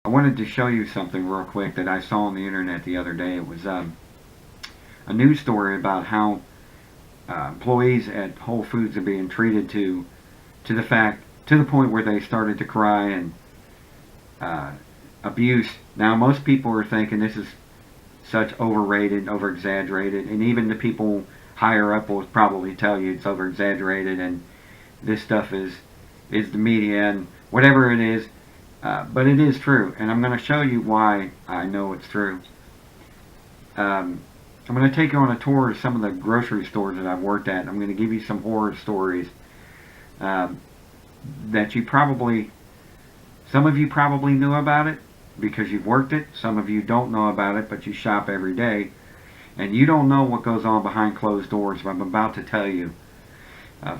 I wanted to show you something real quick that I saw on the internet the other day. It was a news story about how employees at Whole Foods are being treated to the point where they started to cry and uh, abuse. Now, most people are thinking this is such overrated, over exaggerated, and even the people higher up will probably tell you it's over exaggerated and this stuff is the media and whatever it is. But it is true, and I'm going to show you why I know it's true. I'm going to take you on a tour of some of the grocery stores that I've worked at. I'm going to give you some horror stories um, that some of you probably knew about it because you've worked it. Some of you don't know about it, but you shop every day. And you don't know what goes on behind closed doors. But I'm about to tell you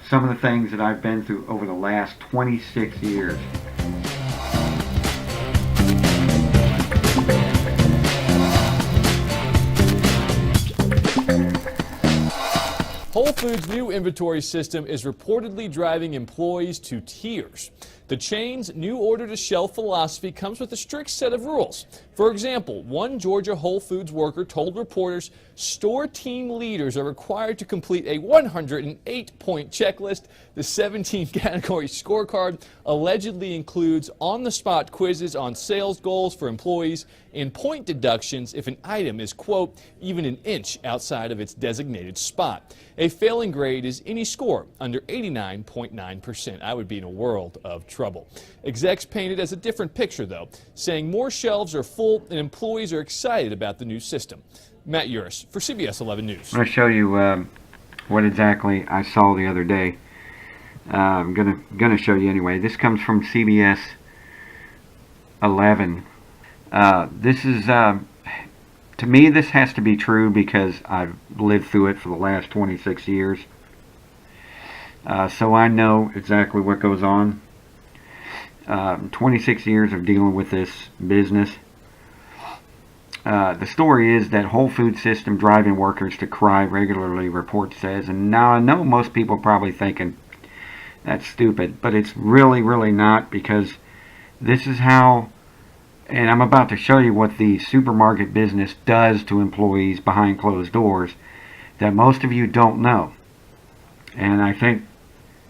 some of the things that I've been through over the last 26 years. Whole Foods' new inventory system is reportedly driving employees to tears. The chain's new order-to-shelf philosophy comes with a strict set of rules. For example, one Georgia Whole Foods worker told reporters store team leaders are required to complete a 108-point checklist. The 17-category scorecard allegedly includes on-the-spot quizzes on sales goals for employees and point deductions if an item is, quote, even an inch outside of its designated spot. A failing grade is any score under 89.9%. I would be in a world of trouble. Execs paint it as a different picture, though, saying more shelves are full and employees are excited about the new system. Matt Uris for CBS 11 News. I'm going to show you what exactly I saw the other day. I'm gonna show you anyway. This comes from CBS 11. This is to me, this has to be true because I've lived through it for the last 26 years. So I know exactly what goes on. 26 years of dealing with this business. The story is that Whole Food system driving workers to cry regularly, report says. And now I know most people are probably thinking, that's stupid. But it's really, really not, because this is how, and I'm about to show you what the supermarket business does to employees behind closed doors that most of you don't know. And I think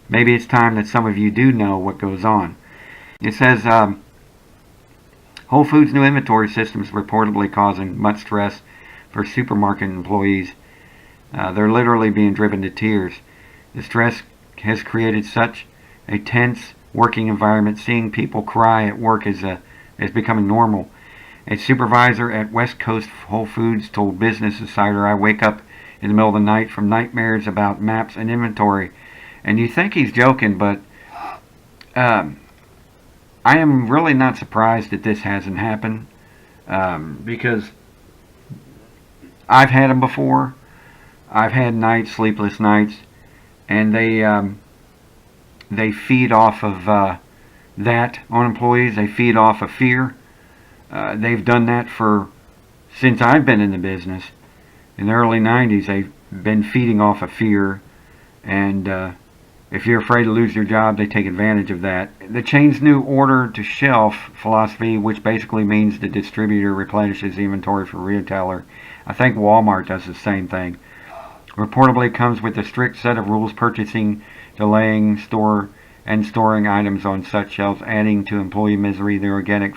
maybe it's time that some of you do know what goes on. It says, Whole Foods' new inventory system is reportedly causing much stress for supermarket employees. They're literally being driven to tears. The stress has created such a tense working environment. Seeing people cry at work is becoming normal. A supervisor at West Coast Whole Foods told Business Insider, I wake up in the middle of the night from nightmares about maps and inventory. And you think he's joking, but I am really not surprised that this hasn't happened, because I've had them before. I've had nights, sleepless nights, and they feed off of that on employees. They feed off of fear. They've done that since I've been in the business. In the early 90s, they've been feeding off of fear, and if you're afraid to lose your job, they take advantage of that. The chain's new order-to-shelf philosophy, which basically means the distributor replenishes inventory for retailer. I think Walmart does the same thing. Reportedly comes with a strict set of rules, purchasing, delaying, storing items on such shelves, adding to employee misery. The organic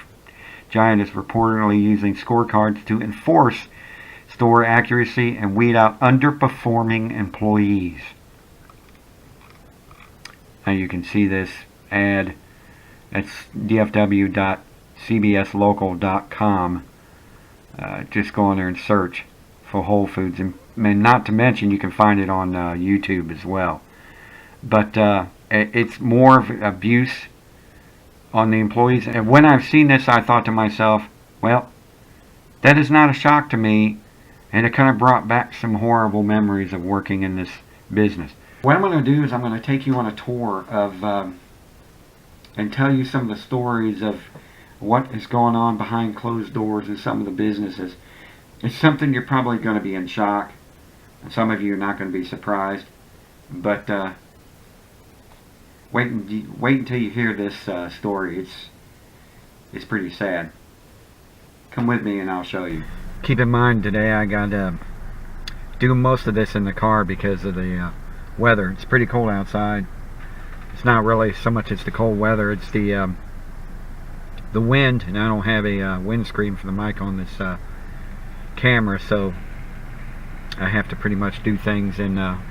giant is reportedly using scorecards to enforce store accuracy and weed out underperforming employees. Now you can see this ad. It's dfw.cbslocal.com. Just go in there and search for Whole Foods. And not to mention, you can find it on YouTube as well. But it's more of abuse on the employees. And when I've seen this, I thought to myself, well, that is not a shock to me. And it kind of brought back some horrible memories of working in this business. What I'm going to do is I'm going to take you on a tour of and tell you some of the stories of what is going on behind closed doors in some of the businesses. It's something you're probably going to be in shock. And some of you are not going to be surprised. But wait until you hear this story. It's pretty sad. Come with me and I'll show you. Keep in mind today I got to do most of this in the car because of the weather. It's pretty cold outside. It's not really so much it's the cold weather, it's the wind, and I don't have a windscreen for the mic on this camera, so I have to pretty much do things in a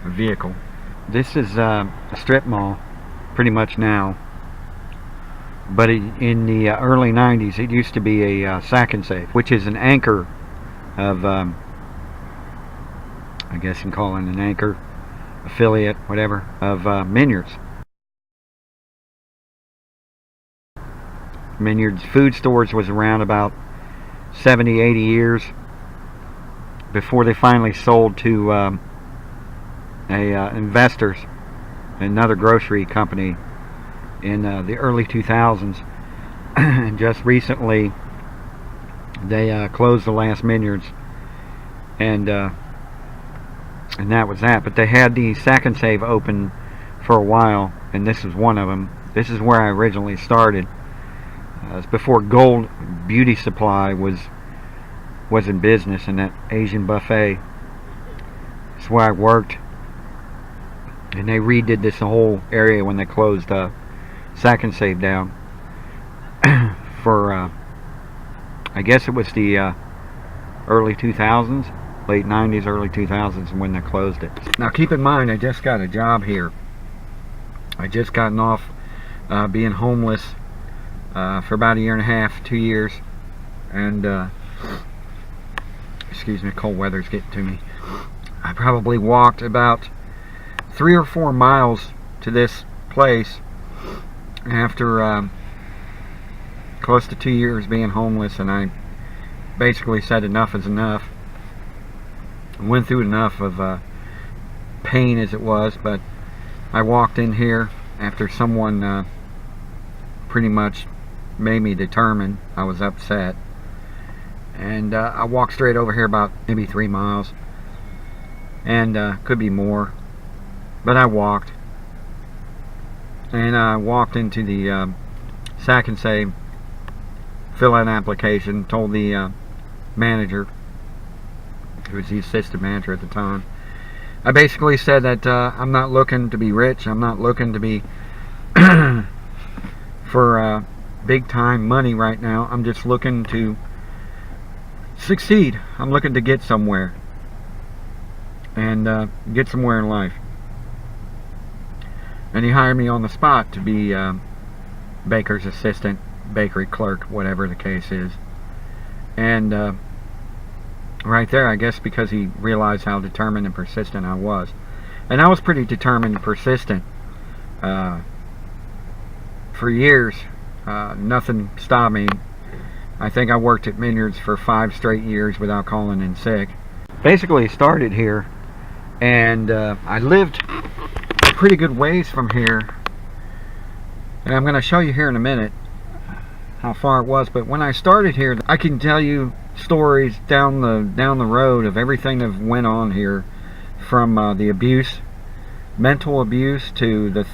vehicle. This is a strip mall pretty much now, but in the early 90s it used to be a Sack and Save, which is an anchor of I guess you can call it an anchor, affiliate, whatever, of Minyards. Minyards Food Stores was around about 70-80 years before they finally sold to investors, another grocery company, in the early 2000s. And just recently they closed the last Minyards, and that was that. But they had the Sack and Save open for a while, and this was one of them. This is where I originally started. It's before Gold Beauty Supply was in business, and that Asian buffet. That's where I worked, and they redid this whole area when they closed Sack and Save down for I guess it was the early 2000s, late 90s, early 2000s when they closed it. Now keep in mind, I just got a job here. I just gotten off being homeless for about 1.5 years, 2 years, and excuse me, cold weather's getting to me. I probably walked about 3 or 4 miles to this place after close to 2 years being homeless, and I basically said enough is enough. Went through enough of pain as it was, but I walked in here after someone pretty much made me determined. I was upset, and I walked straight over here about maybe 3 miles, and could be more, but I walked, and I walked into the Sack and Save, fill out an application, told the manager, who was the assistant manager at the time, I basically said that I'm not looking to be rich, I'm not looking to be for big time money right now. I'm just looking to succeed. I'm looking to get somewhere, and get somewhere in life. And he hired me on the spot to be baker's assistant, bakery clerk, whatever the case is. And right there, I guess because he realized how determined and persistent I was. And I was pretty determined and persistent for years. Nothing stopped me. I think I worked at Minyards for 5 straight years without calling in sick. Basically started here, and I lived a pretty good ways from here, and I'm going to show you here in a minute how far it was. But when I started here, I can tell you stories down the road of everything that went on here, from the abuse, mental abuse, to the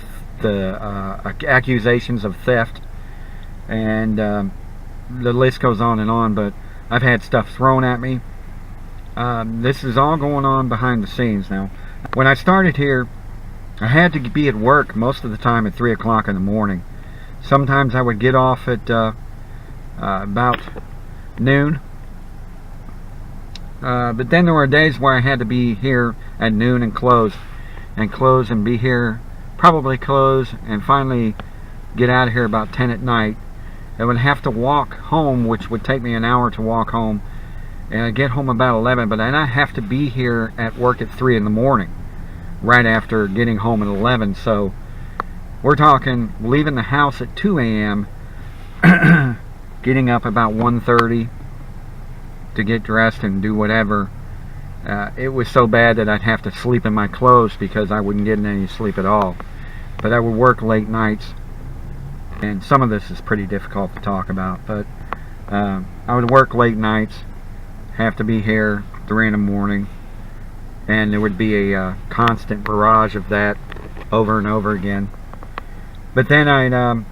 accusations of theft, and the list goes on and on. But I've had stuff thrown at me. This is all going on behind the scenes now. When I started here, I had to be at work most of the time at 3 o'clock in the morning. Sometimes I would get off at about noon. But then there were days where I had to be here at noon and close and be here, probably close, and finally get out of here about 10 at night. I would have to walk home, which would take me an hour to walk home, and I'd get home about 11, but then I have to be here at work at 3 in the morning, right after getting home at 11. So we're talking leaving the house at 2 a.m., getting up about 1:30 to get dressed and do whatever. It was so bad that I'd have to sleep in my clothes because I wouldn't get any sleep at all. But I would work late nights, and some of this is pretty difficult to talk about, but I would work late nights, have to be here 3 in the morning, and there would be a constant barrage of that over and over again. But then I'd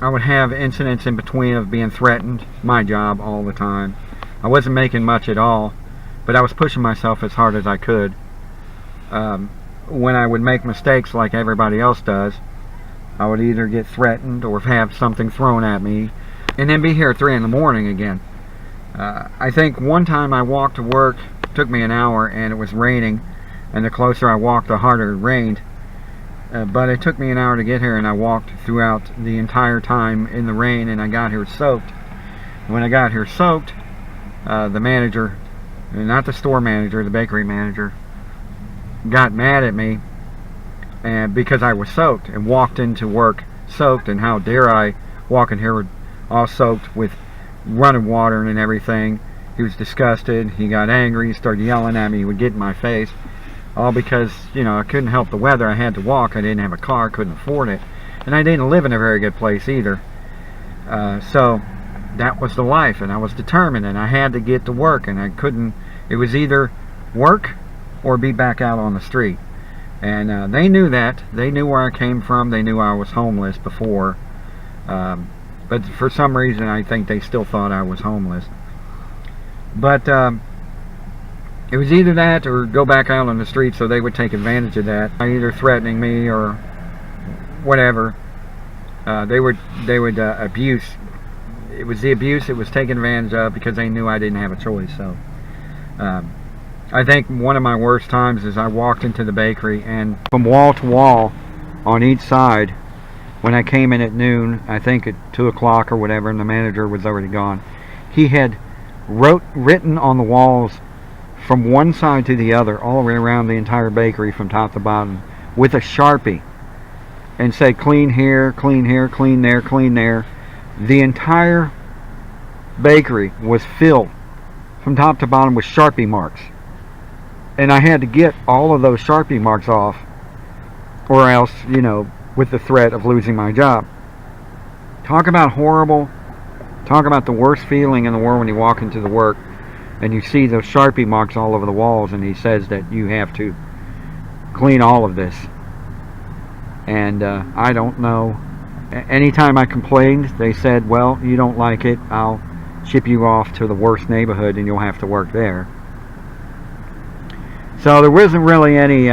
I would have incidents in between of being threatened, my job all the time. I wasn't making much at all, but I was pushing myself as hard as I could. When I would make mistakes like everybody else does, I would either get threatened or have something thrown at me, and then be here at 3 in the morning again. I think one time I walked to work, took me an hour, and it was raining, and the closer I walked, the harder it rained. But it took me an hour to get here, and I walked throughout the entire time in the rain, and I got here soaked. When I got here soaked, the manager, not the store manager, the bakery manager, got mad at me and because I was soaked and walked into work soaked, and how dare I walk in here all soaked with running water and everything. He was disgusted. He got angry. He started yelling at me. He would get in my face. All because, you know, I couldn't help the weather. I had to walk. I didn't have a car. Couldn't afford it. And I didn't live in a very good place either. So that was the life, and I was determined, and I had to get to work, and I couldn't. It was either work or be back out on the street. And they knew that. They knew where I came from. They knew I was homeless before. But for some reason, I think they still thought I was homeless. But it was either that or go back out on the street, so they would take advantage of that, either threatening me or whatever. They would abuse. It was the abuse that was taken advantage of because they knew I didn't have a choice. So I think one of my worst times is I walked into the bakery, and from wall to wall on each side, when I came in at noon, I think at 2 o'clock or whatever, and the manager was already gone, he had written on the walls from one side to the other, all the way around the entire bakery from top to bottom, with a Sharpie, and said clean here, clean here, clean there, clean there. The entire bakery was filled from top to bottom with Sharpie marks, and I had to get all of those Sharpie marks off, or else, you know, with the threat of losing my job. Talk about horrible. Talk about the worst feeling in the world when you walk into the work and you see those Sharpie marks all over the walls, and he says that you have to clean all of this. And I don't know. Anytime I complained, they said, well, you don't like it, I'll ship you off to the worst neighborhood and you'll have to work there. So there wasn't really any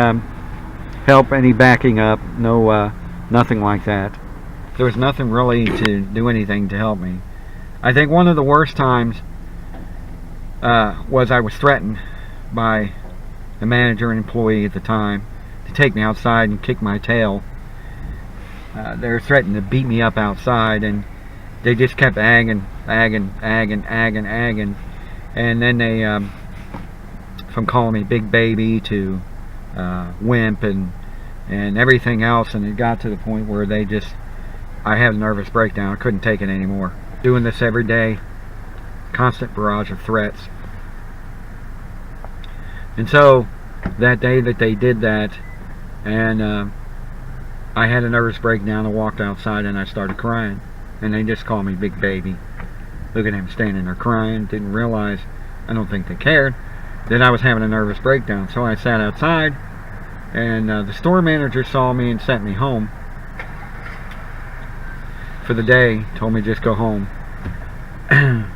help, any backing up, no, nothing like that. There was nothing really to do anything to help me. I think one of the worst times was I was threatened by the manager and employee at the time to take me outside and kick my tail. They were threatening to beat me up outside, and they just kept agging, and then they, from calling me big baby to wimp and everything else, and it got to the point where I had a nervous breakdown. I couldn't take it anymore. Doing this every day, constant barrage of threats. And so that day that they did that, and I had a nervous breakdown, I walked outside and I started crying, and they just called me big baby. Look at him standing there crying. Didn't realize, I don't think they cared, that I was having a nervous breakdown. So I sat outside, and the store manager saw me and sent me home for the day. Told me just go home.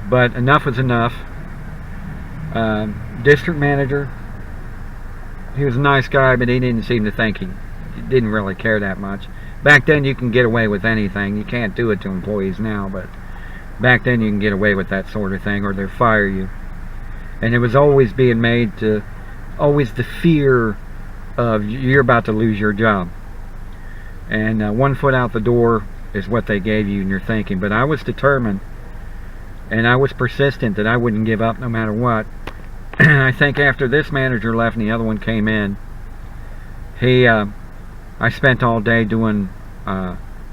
But enough was enough. District manager, he was a nice guy, but he didn't seem to think he didn't really care that much. Back then you can get away with anything. You can't do it to employees now, but back then you can get away with that sort of thing, or they'll fire you. And it was always being made to, always the fear of you're about to lose your job. And 1 foot out the door is what they gave you, and you're thinking. But I was determined, and I was persistent that I wouldn't give up no matter what. I think after this manager left and the other one came in, I spent all day doing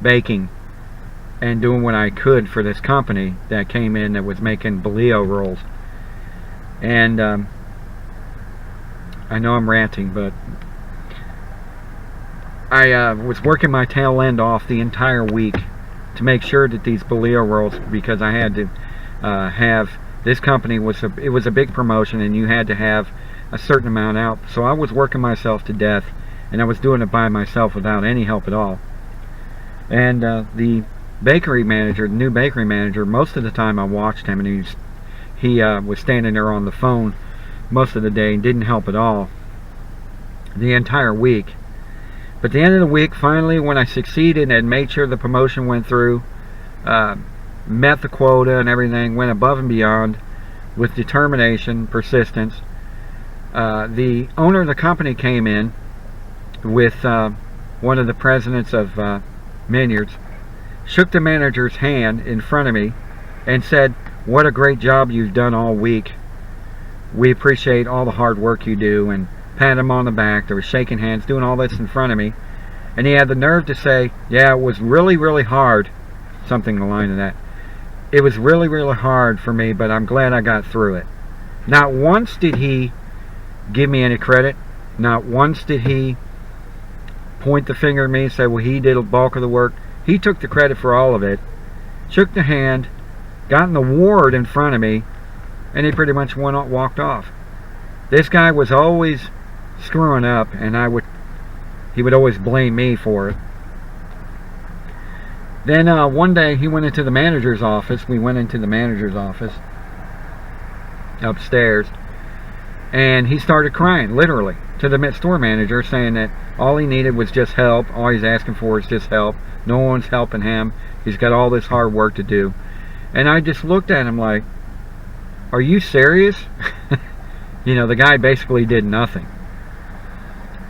baking and doing what I could for this company that came in that was making bolillo rolls. And I know I'm ranting, but I was working my tail end off the entire week to make sure that these bolillo rolls, because I had to have, this company it was a big promotion, and you had to have a certain amount out. So I was working myself to death, and I was doing it by myself without any help at all. And the bakery manager, the new bakery manager, most of the time I watched him, and he was standing there on the phone most of the day and didn't help at all the entire week. But at the end of the week, finally, when I succeeded and made sure the promotion went through, met the quota and everything, went above and beyond with determination, persistence, the owner of the company came in with one of the presidents of Vineyards, shook the manager's hand in front of me and said, "What a great job you've done all week. We appreciate all the hard work you do," and patted him on the back. They were shaking hands, doing all this in front of me. And he had the nerve to say, "Yeah, it was really, really hard," something along the line of that. "It was really, really hard for me, but I'm glad I got through it." Not once did he give me any credit. Not once did he point the finger at me and say, well, he did a bulk of the work. He took the credit for all of it, shook the hand, got an award in front of me, and he pretty much walked off. This guy was always screwing up, and he would always blame me for it. Then one day he went into the manager's office. We went into the manager's office upstairs, and he started crying, literally, to the store manager, saying that all he needed was just help. All he's asking for is just help. No one's helping him. He's got all this hard work to do. And I just looked at him like, are you serious? You know, the guy basically did nothing.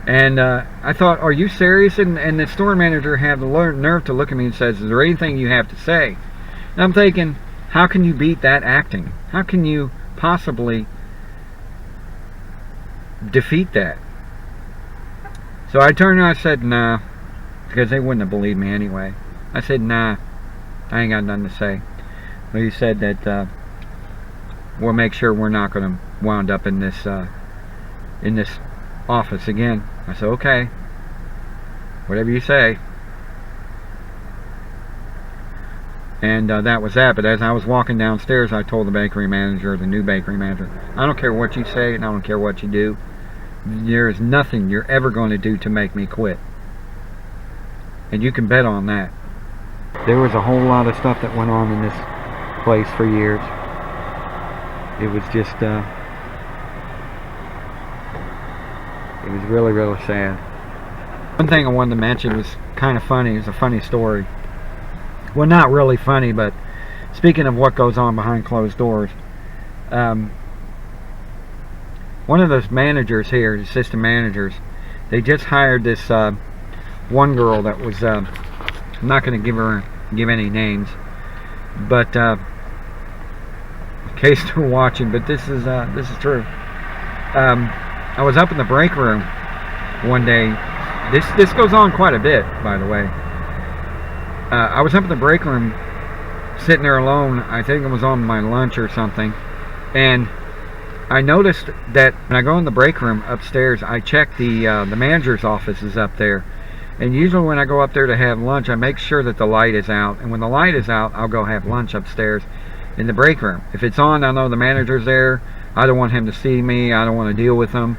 And I thought, are you serious? And the store manager had the nerve to look at me and says, is there anything you have to say? And I'm thinking, how can you beat that acting? How can you possibly defeat that? So I turned and I said, nah, because they wouldn't have believed me anyway. I said, nah, I ain't got nothing to say. Well, he said that we'll make sure we're not going to wound up in this office again. I said, okay, whatever you say. And that was that. But as I was walking downstairs, I told the bakery manager, the new bakery manager, I don't care what you say and I don't care what you do. There is nothing you're ever going to do to make me quit. And you can bet on that. There was a whole lot of stuff that went on in this place for years. It was just, it was really, really sad. One thing I wanted to mention was kind of funny. It was a funny story. Well, not really funny, but speaking of what goes on behind closed doors, one of those managers here, the assistant managers, they just hired this one girl that was, I'm not going to give any names, but in case they're watching, but this is true. I was up in the break room one day. This goes on quite a bit, by the way. I was up in the break room, sitting there alone. I think it was on my lunch or something, and I noticed that when I go in the break room upstairs, I check the manager's office is up there. And usually when I go up there to have lunch, I make sure that the light is out. And when the light is out, I'll go have lunch upstairs in the break room. If it's on, I know the manager's there. I don't want him to see me. I don't want to deal with him.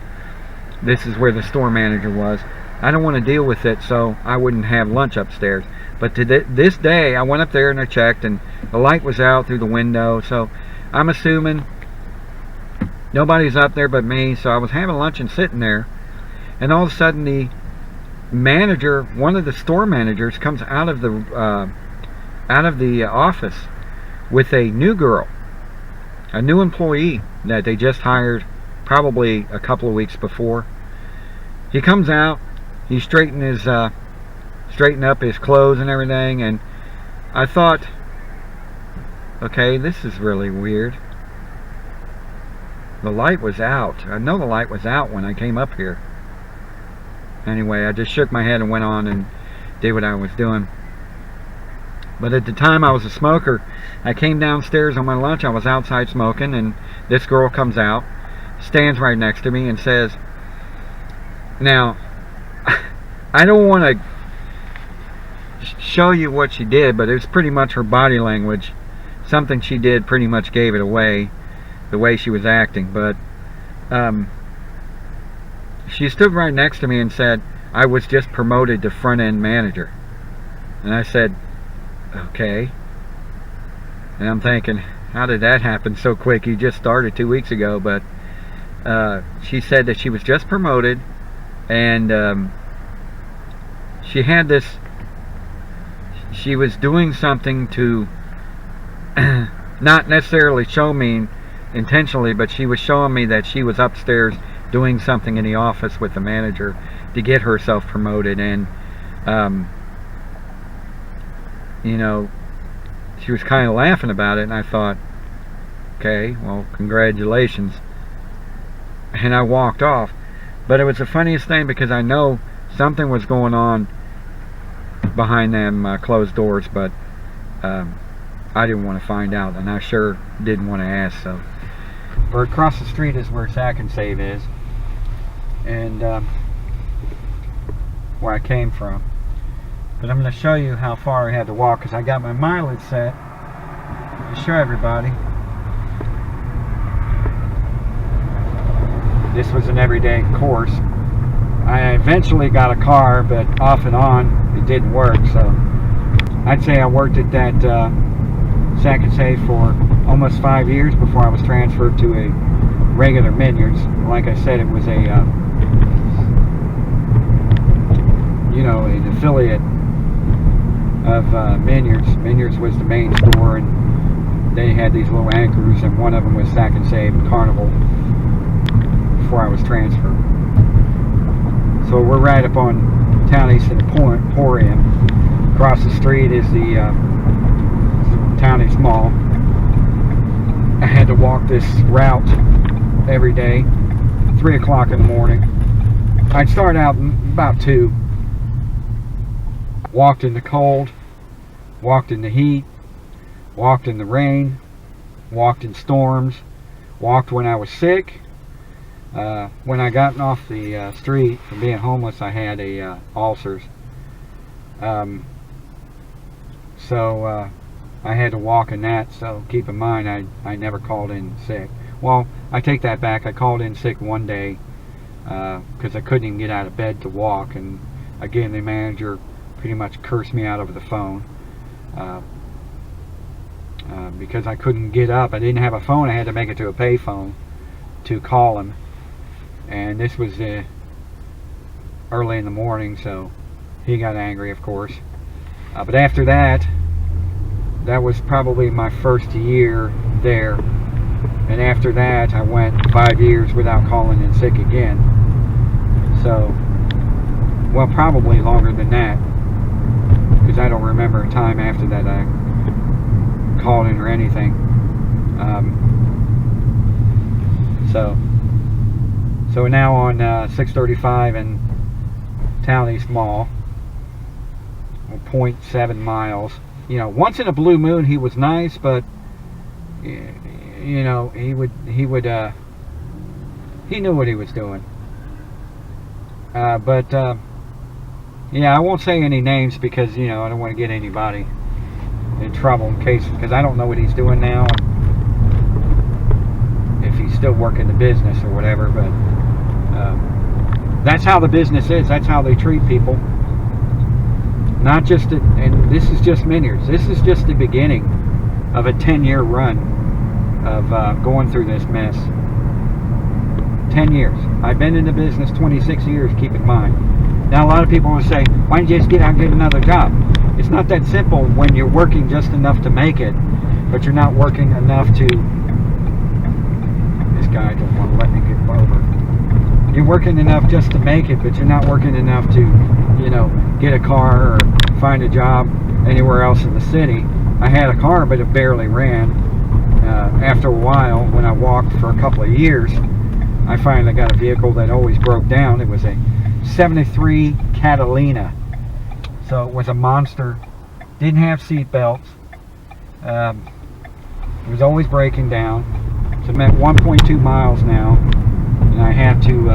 This is where the store manager was. I don't want to deal with it, so I wouldn't have lunch upstairs. But this day, I went up there and I checked, and the light was out through the window. So I'm assuming nobody's up there but me. So I was having lunch and sitting there, and all of a sudden the manager, one of the store managers, comes out of the office with a new girl, a new employee that they just hired probably a couple of weeks before. He comes out, he straightened up his clothes and everything, and I thought, okay, this is really weird. The light was out. I know the light was out when I came up here. Anyway, I just shook my head and went on and did what I was doing. But at the time I was a smoker. I came downstairs on my lunch. I was outside smoking, and this girl comes out, stands right next to me, and says, now, I don't want to show you what she did, but it was pretty much her body language. Something she did pretty much gave it away, the way she was acting. But she stood right next to me and said, I was just promoted to front-end manager. And I said, Okay. And I'm thinking, how did that happen so quick? You just started 2 weeks ago. But she said that she was just promoted, and she had this, she was doing something to not necessarily show me intentionally, but she was showing me that she was upstairs doing something in the office with the manager to get herself promoted. And you know, she was kind of laughing about it, and I thought, okay, well, congratulations. And I walked off. But it was the funniest thing, because I know something was going on behind them closed doors, but I didn't want to find out, and I sure didn't want to ask. So, or across the street is where Sack and Save is, and where I came from. But I'm going to show you how far I had to walk, because I got my mileage set to show everybody. This was an everyday course. I eventually got a car, but off and on it didn't work. So I'd say I worked at that Sack and Save for almost 5 years before I was transferred to a regular Minyards. Like I said, it was a you know, an affiliate of Minyards. Minyards was the main store, and they had these little anchors, and one of them was Sack and Save and Carnival before I was transferred. So we're right up on Town East Emporium. Across the street is the Town East Mall. I had to walk this route every day, 3 o'clock in the morning. I'd start out about 2. Walked in the cold, walked in the heat, walked in the rain, walked in storms, walked when I was sick. When I got off the street from being homeless, I had ulcers. So I had to walk in that. So keep in mind, I never called in sick. Well, I take that back. I called in sick one day because I couldn't even get out of bed to walk. And again, the manager pretty much cursed me out over the phone because I couldn't get up. I didn't have a phone. I had to make it to a payphone to call him. And this was early in the morning, so he got angry, of course. But after that, that was probably my first year there. And after that, I went 5 years without calling in sick again. So, well, probably longer than that, because I don't remember a time after that I called in or anything. So now on 635 in Town East Mall, 0.7 miles. You know, once in a blue moon he was nice, but you know, he knew what he was doing. Yeah, I won't say any names because, you know, I don't want to get anybody in trouble in case, because I don't know what he's doing now, if he's still working the business or whatever. But that's how the business is. That's how they treat people. Not just, and this is just Minyards. This is just the beginning of a 10-year run of going through this mess. 10 years. I've been in the business 26 years, keep in mind. Now, a lot of people will say, why don't you just get out and get another job? It's not that simple when you're working just enough to make it, but you're not working enough to... This guy don't want to let me get over. You're working enough just to make it, but you're not working enough to, you know, get a car or find a job anywhere else in the city. I had a car, but it barely ran. After a while, when I walked for a couple of years, I finally got a vehicle that always broke down. It was a 73 Catalina. So it was a monster. Didn't have seat belts. It was always breaking down. So I'm at 1.2 miles now. And I have to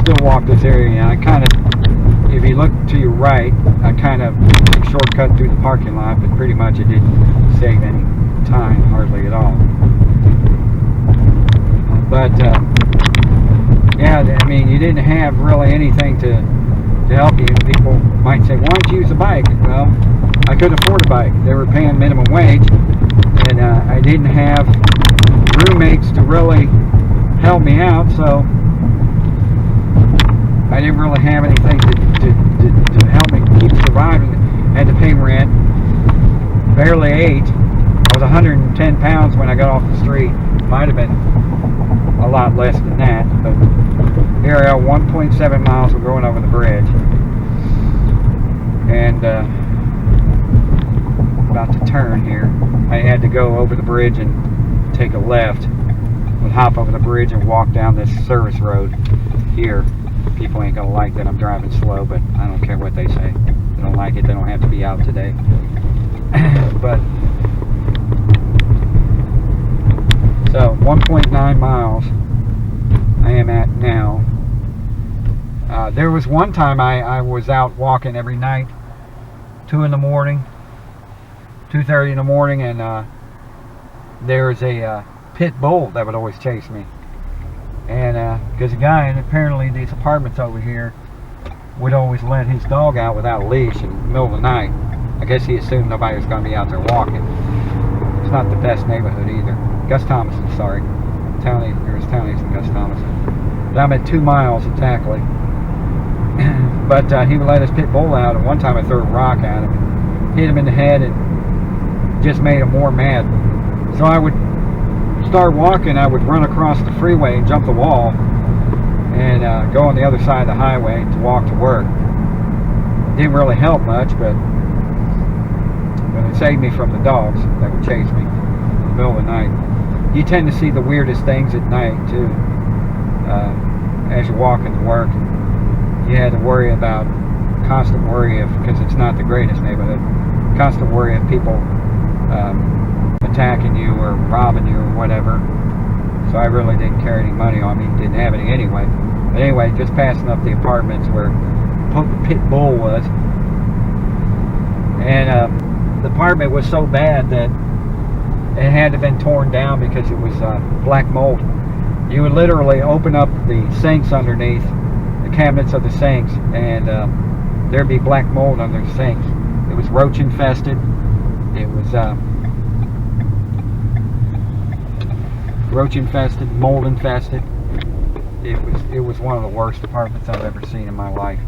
still walk this area. I kind of, if you look to your right, I kind of took a shortcut through the parking lot, but pretty much it didn't save any time, hardly at all. But yeah, I mean, you didn't have really anything to help you. People might say, why don't you use a bike? Well, I couldn't afford a bike. They were paying minimum wage, and I didn't have roommates to really help me out, so I didn't really have anything to help me keep surviving. I had to pay rent, barely ate. I was 110 pounds when I got off the street. Might have been a lot less than that, but here I am, 1.7 miles. We're going over the bridge, and about to turn here. I had to go over the bridge and take a left. Would hop over the bridge and walk down this service road here. People ain't gonna like that I'm driving slow, but I don't care what they say. They don't like it, they don't have to be out today. But so 1.9 miles I am at now. There was one time I was out walking every night, 2 in the morning, 2:30 in the morning, and there was a pit bull that would always chase me. And because a guy, and apparently these apartments over here, would always let his dog out without a leash in the middle of the night. I guess he assumed nobody was going to be out there walking. It's not the best neighborhood either. Gus Thomason, sorry. There's Townies and Gus Thomason. But I'm at 2 miles exactly. But he would let his pit bull out, and one time I threw a rock at him, hit him in the head, and just made him more mad. So I would start walking. I would run across the freeway and jump the wall and go on the other side of the highway to walk to work. Didn't really help much, but it saved me from the dogs that would chase me in the middle of the night. You tend to see the weirdest things at night too, as you're walking to work. You had to worry about, constant worry of, because it's not the greatest neighborhood, constant worry of people attacking you or robbing you or whatever. So I really didn't carry any money on me, didn't have any anyway. But anyway, just passing up the apartments where the pit bull was, and the apartment was so bad that it had to have been torn down because it was black mold. You would literally open up the sinks underneath, the cabinets of the sinks, and there'd be black mold under the sinks. It was roach infested. It was roach infested, mold infested. It was one of the worst apartments I've ever seen in my life.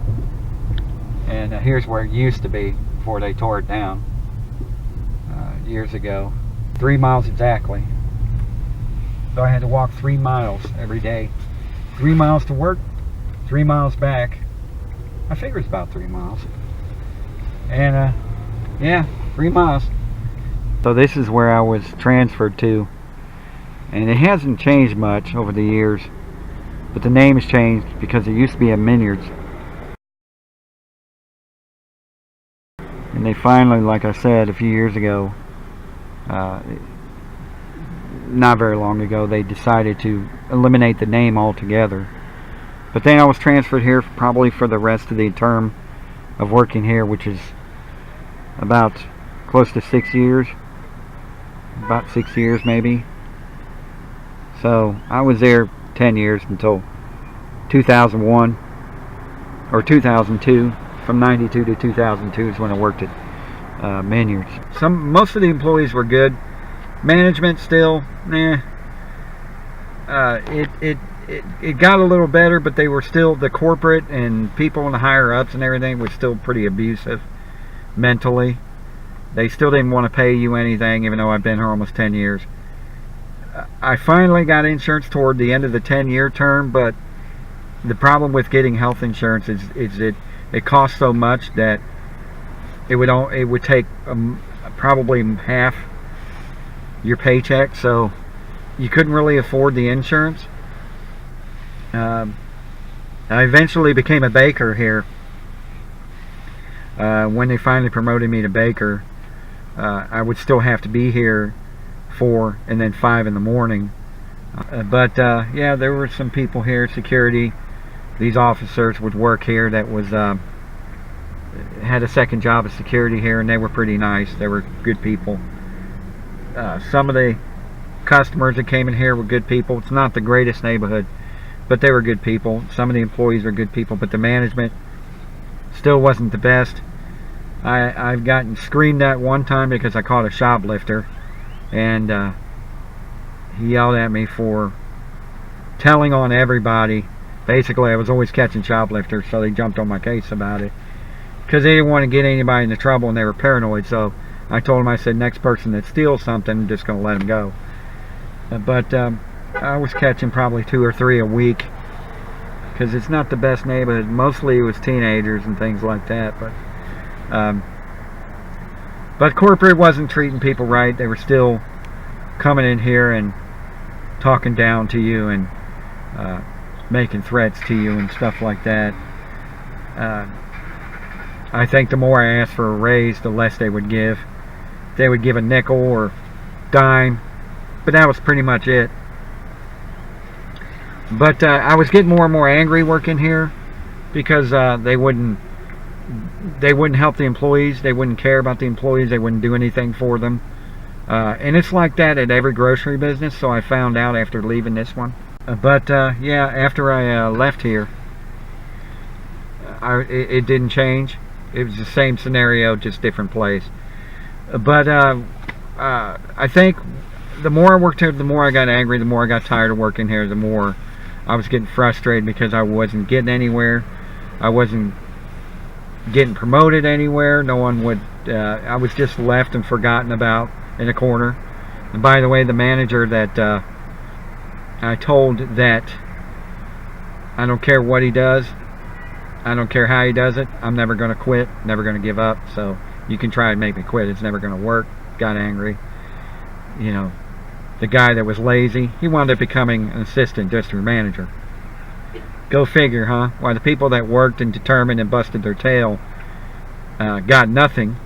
And here's where it used to be before they tore it down years ago. 3 miles exactly. So I had to walk 3 miles every day. 3 miles to work, 3 miles back. I figure it's about 3 miles. And yeah, 3 miles. So this is where I was transferred to. And it hasn't changed much over the years, but the name has changed because it used to be a Minyards. And they finally, like I said, a few years ago, not very long ago, they decided to eliminate the name altogether. But then I was transferred here probably for the rest of the term of working here, which is about close to 6 years. About 6 years maybe. So I was there 10 years until 2001 or 2002. From 92 to 2002 is when I worked at Minyards. Most of the employees were good. Management still, nah. It got a little better, but they were still, the corporate and people in the higher ups and everything were still pretty abusive mentally. They still didn't want to pay you anything, even though I've been here almost 10 years. I finally got insurance toward the end of the 10-year term, but the problem with getting health insurance is it costs so much that it would take probably half your paycheck, so you couldn't really afford the insurance. I eventually became a baker here. When they finally promoted me to baker, I would still have to be here 4 and then 5 in the morning. But yeah, there were some people here, security. These officers would work here that was had a second job as security here, and they were pretty nice. They were good people. Some of the customers that came in here were good people. It's not the greatest neighborhood, but they were good people. Some of the employees were good people, but the management still wasn't the best. I've gotten screamed at one time because I caught a shoplifter, and he yelled at me for telling on everybody. Basically, I was always catching shoplifters, so they jumped on my case about it because they didn't want to get anybody into trouble, and they were paranoid. So I told them, I said, next person that steals something, I'm just going to let them go. But I was catching probably 2 or 3 a week because it's not the best neighborhood. Mostly it was teenagers and things like that. But corporate wasn't treating people right. They were still coming in here and talking down to you and making threats to you and stuff like that. I think the more I asked for a raise, the less they would give. They would give a nickel or dime, but that was pretty much it. But I was getting more and more angry working here because they wouldn't help the employees. They wouldn't care about the employees. They wouldn't do anything for them. And it's like that at every grocery business, so I found out after leaving this one. But yeah, after I left here, it didn't change. It was the same scenario, just different place. But I think the more I worked here, the more I got angry, the more I got tired of working here, the more I was getting frustrated because I wasn't getting anywhere. I wasn't getting promoted anywhere. No one would, I was just left and forgotten about in a corner. And by the way, the manager that I told that I don't care what he does, I don't care how he does it, I'm never going to quit, never going to give up, so you can try and make me quit, it's never going to work. Got angry. You know, the guy that was lazy, he wound up becoming an assistant district manager. Go figure, huh? Why the people that worked and determined and busted their tail got nothing.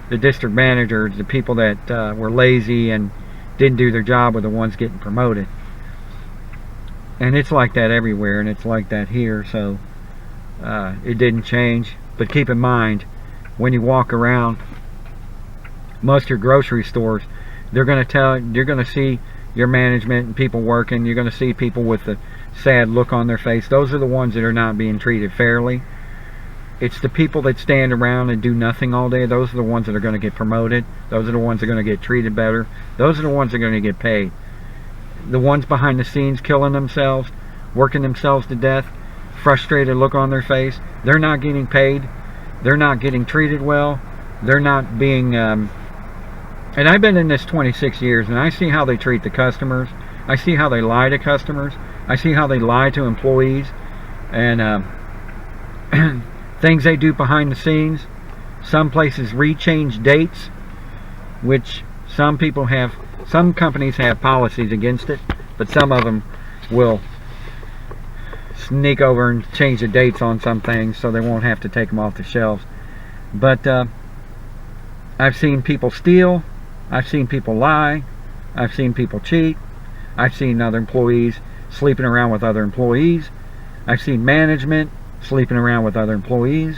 The district managers, the people that were lazy and didn't do their job, were the ones getting promoted. And it's like that everywhere, and it's like that here, so it didn't change. But keep in mind, when you walk around most of your grocery stores, you're going to see your management and people working. You're going to see people with a sad look on their face. Those are the ones that are not being treated fairly. It's the people that stand around and do nothing all day. Those are the ones that are going to get promoted. Those are the ones that are going to get treated better. Those are the ones that are going to get paid. The ones behind the scenes killing themselves, working themselves to death, frustrated look on their face, they're not getting paid. They're not getting treated well. They're not being... and I've been in this 26 years, and I see how they treat the customers. I see how they lie to customers. I see how they lie to employees. And things they do behind the scenes. Some places rechange dates, which some companies have policies against it, but some of them will sneak over and change the dates on some things so they won't have to take them off the shelves. But I've seen people steal. I've seen people lie. I've seen people cheat. I've seen other employees sleeping around with other employees. I've seen management sleeping around with other employees.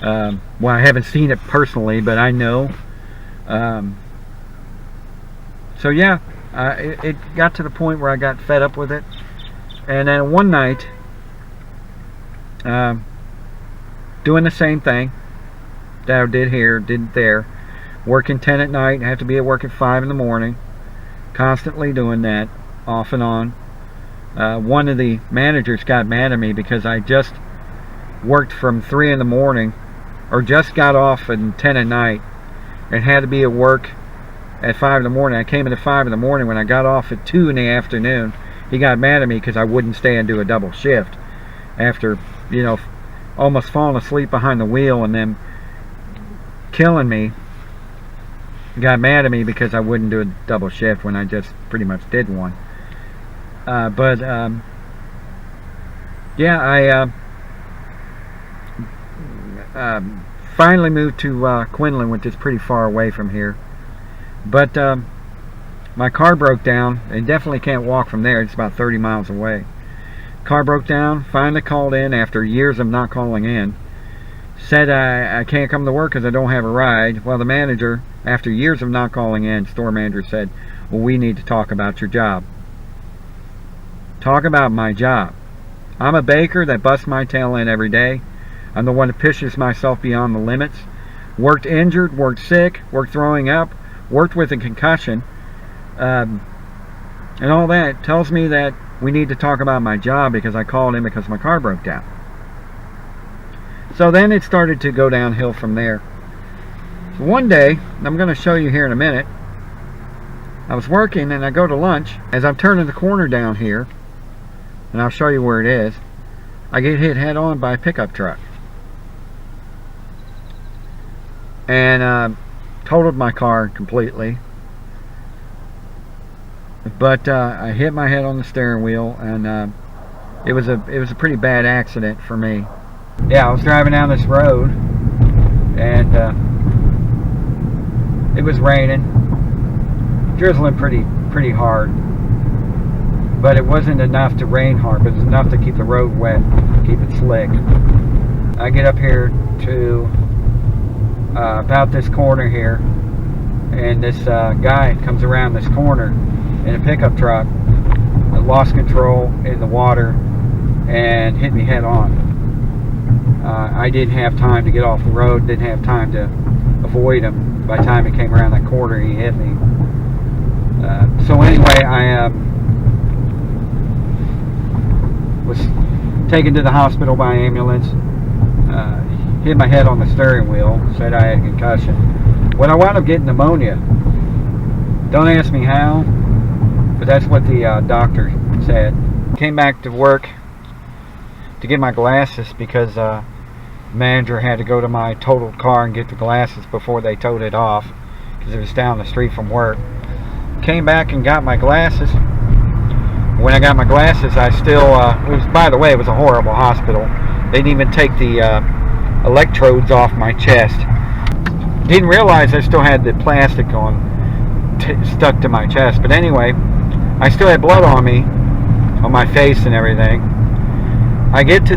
Well, I haven't seen it personally, but I know. So yeah, it got to the point where I got fed up with it. And then one night, doing the same thing that I did here, did there, working 10 at night, have to be at work at 5 in the morning, constantly doing that, off and on. One of the managers got mad at me because I just worked from 3 in the morning, or just got off at 10 at night, and had to be at work at 5 in the morning. I came in at 5 in the morning. When I got off at 2 in the afternoon, he got mad at me because I wouldn't stay and do a double shift after, you know, almost falling asleep behind the wheel and then killing me. He got mad at me because I wouldn't do a double shift when I just pretty much did one. Yeah, I finally moved to Quinlan, which is pretty far away from here. But my car broke down. I definitely can't walk from there. It's about 30 miles away. Car broke down. Finally called in after years of not calling in. Said I can't come to work because I don't have a ride. Well, the manager, after years of not calling in, store manager said, well, we need to talk about your job. Talk about my job. I'm a baker that busts my tail in every day. I'm the one that pushes myself beyond the limits. worked injured, worked sick, worked throwing up, worked with a concussion, and all that. Tells me that we need to talk about my job because I called him because my car broke down. So then it started to go downhill from there. So one day, I'm going to show you here in a minute, I was working and I go to lunch. As I'm turning the corner down here, and I'll show you where it is, I get hit head on by a pickup truck. And totaled my car completely. But I hit my head on the steering wheel, and it was a pretty bad accident for me. Yeah, I was driving down this road, and it was raining, drizzling pretty hard. But it wasn't enough to rain hard, but it was enough to keep the road wet, keep it slick. I get up here to about this corner here, and this guy comes around this corner in a pickup truck, lost control in the water, and hit me head on. I didn't have time to get off the road, didn't have time to avoid him. By the time he came around that corner, he hit me. So anyway, I was taken to the hospital by ambulance, hit my head on the steering wheel, said I had a concussion. When I wound up getting pneumonia, don't ask me how, but that's what the doctor said. Came back to work to get my glasses because the manager had to go to my totaled car and get the glasses before they towed it off because it was down the street from work. Came back and got my glasses. When I got my glasses, I still, by the way, it was a horrible hospital. They didn't even take the electrodes off my chest. Didn't realize I still had the plastic stuck to my chest. But anyway, I still had blood on me, on my face and everything. I get to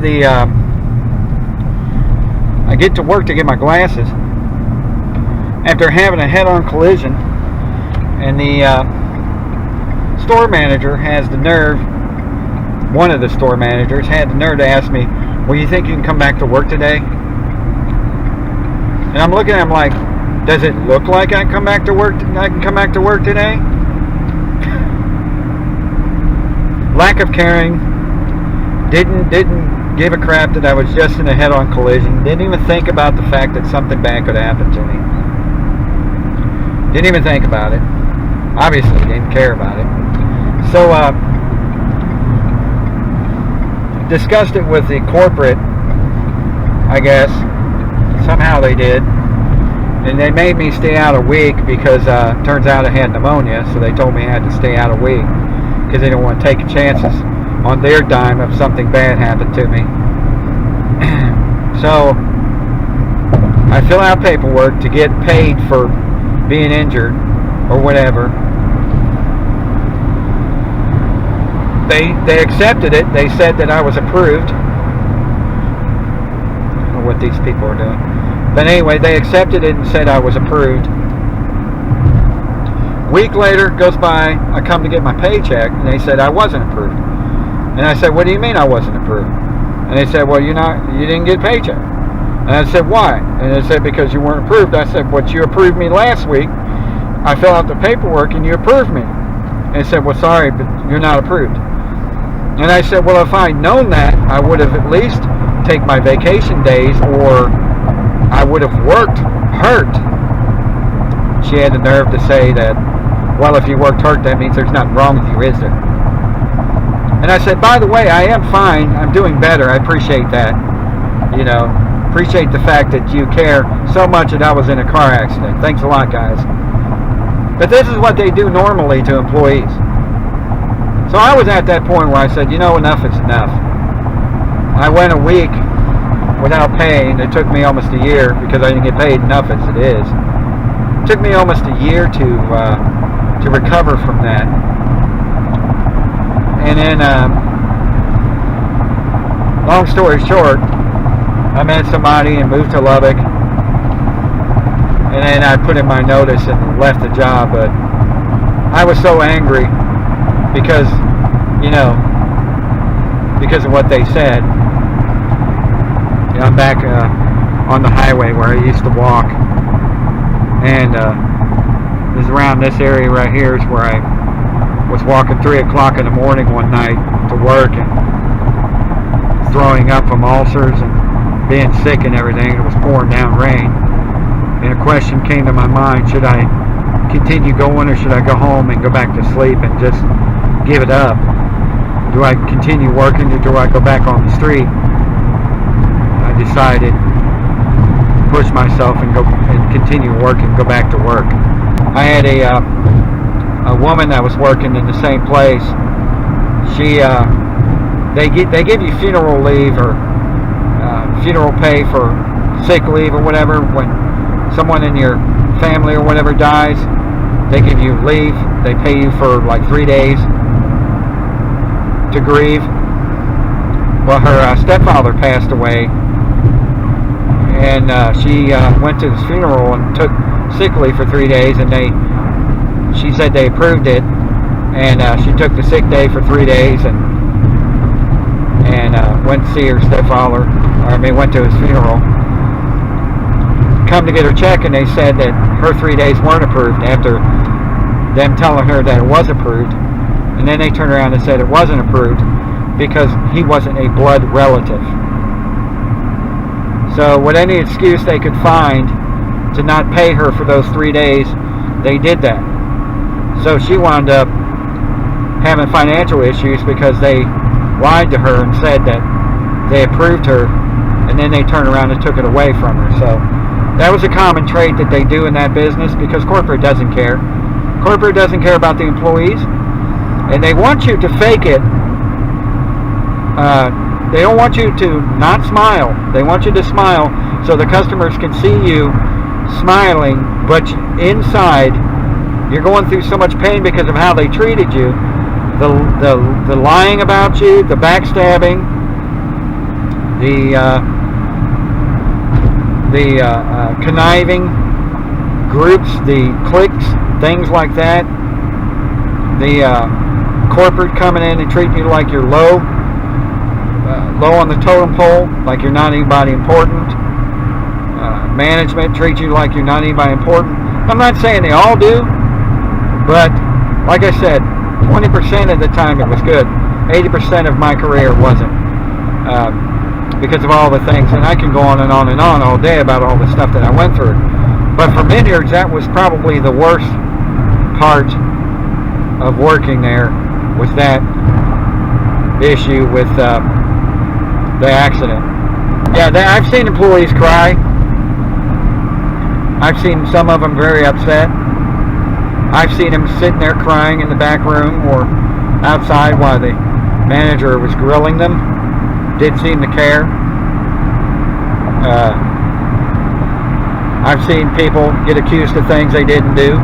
work to get my glasses after having a head-on collision, and the store manager has the nerve, one of the store managers had the nerve to ask me, well, you think you can come back to work today? And I'm looking at him like, does it look like I can come back to work today? Lack of caring. Didn't give a crap that I was just in a head-on collision. Didn't even think about the fact that something bad could happen to me. Didn't even think about it. Obviously didn't care about it. So discussed it with the corporate, I guess. Somehow they did. And they made me stay out a week because turns out I had pneumonia, so they told me I had to stay out a week because they didn't want to take chances on their dime if something bad happened to me. So I fill out paperwork to get paid for being injured or whatever. They accepted it. They said that I was approved. I don't know what these people are doing. But anyway, they accepted it and said I was approved. Week later goes by, I come to get my paycheck, and they said I wasn't approved. And I said, what do you mean I wasn't approved? And they said, well, you didn't get a paycheck. And I said, why? And they said, because you weren't approved. I said, but you approved me last week. I filled out the paperwork and you approved me. And they said, well, sorry, but you're not approved. And I said, well, if I'd known that, I would have at least taken my vacation days, or I would have worked hurt. She had the nerve to say that, well, if you worked hurt, that means there's nothing wrong with you, is there? And I said, by the way, I am fine. I'm doing better. I appreciate that. You know, appreciate the fact that you care so much that I was in a car accident. Thanks a lot, guys. But this is what they do normally to employees. So I was at that point where I said, you know, enough is enough. I went a week without pay, and it took me almost a year because I didn't get paid enough as it is. It took me almost a year to recover from that. And then, long story short, I met somebody and moved to Lubbock. And then I put in my notice and left the job. But I was so angry because, you know, because of what they said. You know, I'm back on the highway where I used to walk, and it was around this area right here is where I was walking 3 o'clock in the morning one night to work and throwing up from ulcers and being sick and everything. It was pouring down rain, and a question came to my mind: should I continue going, or should I go home and go back to sleep and just give it up? Do I continue working, or do I go back on the street? I decided to push myself and go and continue working, go back to work. I had a woman that was working in the same place. She they give you funeral leave or funeral pay for sick leave or whatever when someone in your family or whatever dies. They give you leave. They pay you for like 3 days to grieve. Well, her stepfather passed away, and she went to his funeral and took sick leave for 3 days, and she said they approved it, and she took the sick day for 3 days and went to see her stepfather, went to his funeral. Come to get her check, and they said that her 3 days weren't approved after them telling her that it was approved, and then they turned around and said it wasn't approved because he wasn't a blood relative. So with any excuse they could find to not pay her for those 3 days, they did that. So she wound up having financial issues because they lied to her and said that they approved her, and then they turned around and took it away from her. So that was a common trait that they do in that business, because corporate doesn't care. Corporate doesn't care about the employees, and they want you to fake it. They don't want you to not smile. They want you to smile so the customers can see you smiling, but inside you're going through so much pain because of how they treated you. The lying about you, the backstabbing, the conniving groups, the cliques, things like that. The corporate coming in and treating you like you're low on the totem pole, like you're not anybody important. Management treats you like you're not anybody important. I'm not saying they all do, but like I said, 20% of the time it was good. 80% of my career wasn't, because of all the things, and I can go on and on and on all day about all the stuff that I went through. But for Minyards, that was probably the worst part of working there, was that issue with the accident. Yeah, I've seen employees cry. I've seen some of them very upset. I've seen them sitting there crying in the back room or outside while the manager was grilling them. Didn't seem to care. I've seen people get accused of things they didn't do.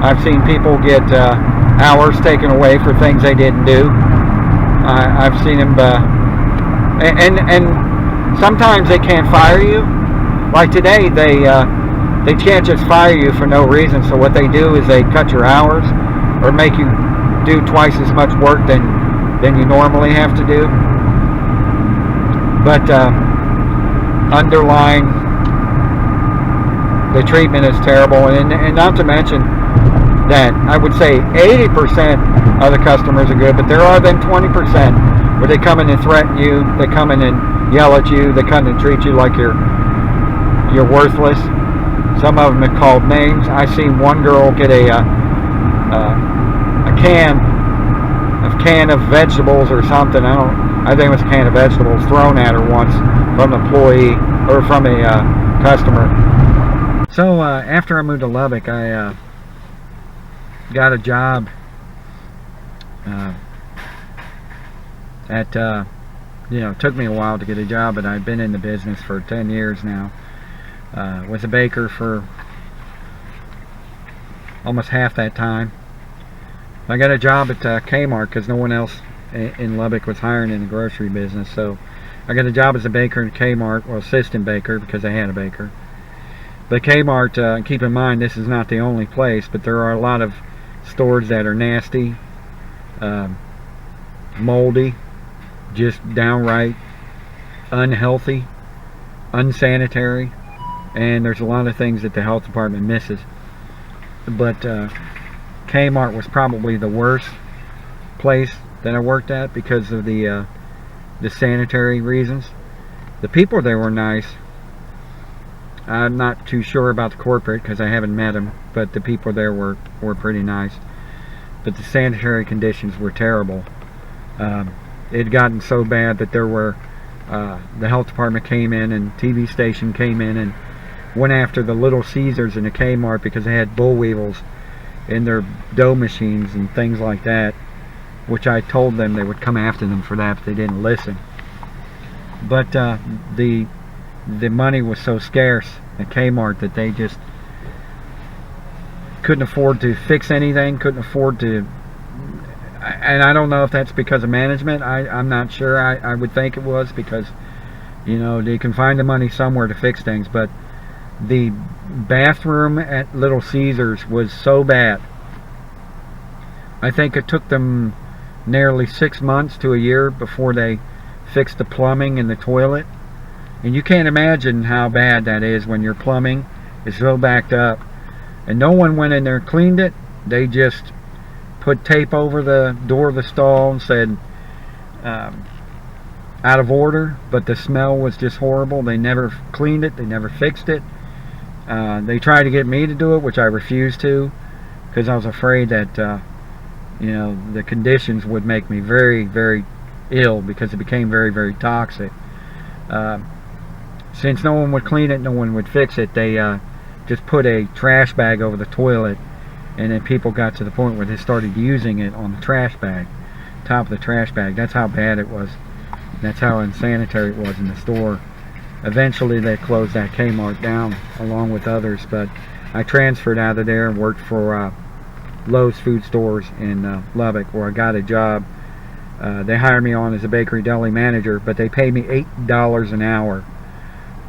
I've seen people get hours taken away for things they didn't do. I've seen them, and sometimes they can't fire you. Like today, they can't just fire you for no reason. So what they do is they cut your hours or make you do twice as much work than you normally have to do. But underlying, the treatment is terrible, and not to mention that I would say 80% of the customers are good, but there are then 20% where they come in and threaten you, they come in and yell at you, they come and treat you like you're worthless. Some of them have called names. I seen one girl get a can of vegetables or something. I think it was a can of vegetables thrown at her once from an employee or from a customer. So after I moved to Lubbock, I got a job at it took me a while to get a job, but I've been in the business for 10 years now. Was a baker for almost half that time. I got a job at Kmart because no one else in Lubbock was hiring in the grocery business, so I got a job as a baker in Kmart, well, assistant baker, because I had a baker. But Kmart, keep in mind, this is not the only place, but there are a lot of stores that are nasty, moldy, just downright unhealthy. unsanitary, and there's a lot of things that the health department misses. But Kmart was probably the worst place that I worked at because of the sanitary reasons. The people there were nice. I'm not too sure about the corporate because I haven't met them, but the people there were pretty nice. But the sanitary conditions were terrible. It had gotten so bad that there were the health department came in and TV station came in and went after the Little Caesars and the Kmart because they had bull weevils in their dough machines and things like that, which I told them they would come after them for that, but they didn't listen. But the money was so scarce at Kmart that they just couldn't afford to fix anything, couldn't afford to, and I don't know if that's because of management. I'm not sure. I would think it was because, you know, they can find the money somewhere to fix things, but the bathroom at Little Caesars was so bad. I think it took them nearly 6 months to a year before they fixed the plumbing in the toilet. And you can't imagine how bad that is when your plumbing is so backed up. And no one went in there and cleaned it. They just put tape over the door of the stall and said out of order, but the smell was just horrible. They never cleaned it. They never fixed it. They tried to get me to do it, which I refused to because I was afraid that you know, the conditions would make me very, very ill because it became very, very toxic. Since no one would clean it, no one would fix it, they just put a trash bag over the toilet, and then people got to the point where they started using it on the trash bag, top of the trash bag. That's how bad it was. That's how unsanitary it was in the store. Eventually they closed that Kmart down along with others, but I transferred out of there and worked for Lowe's Food Stores in Lubbock, where I got a job. They hired me on as a bakery deli manager, but they paid me $8 an hour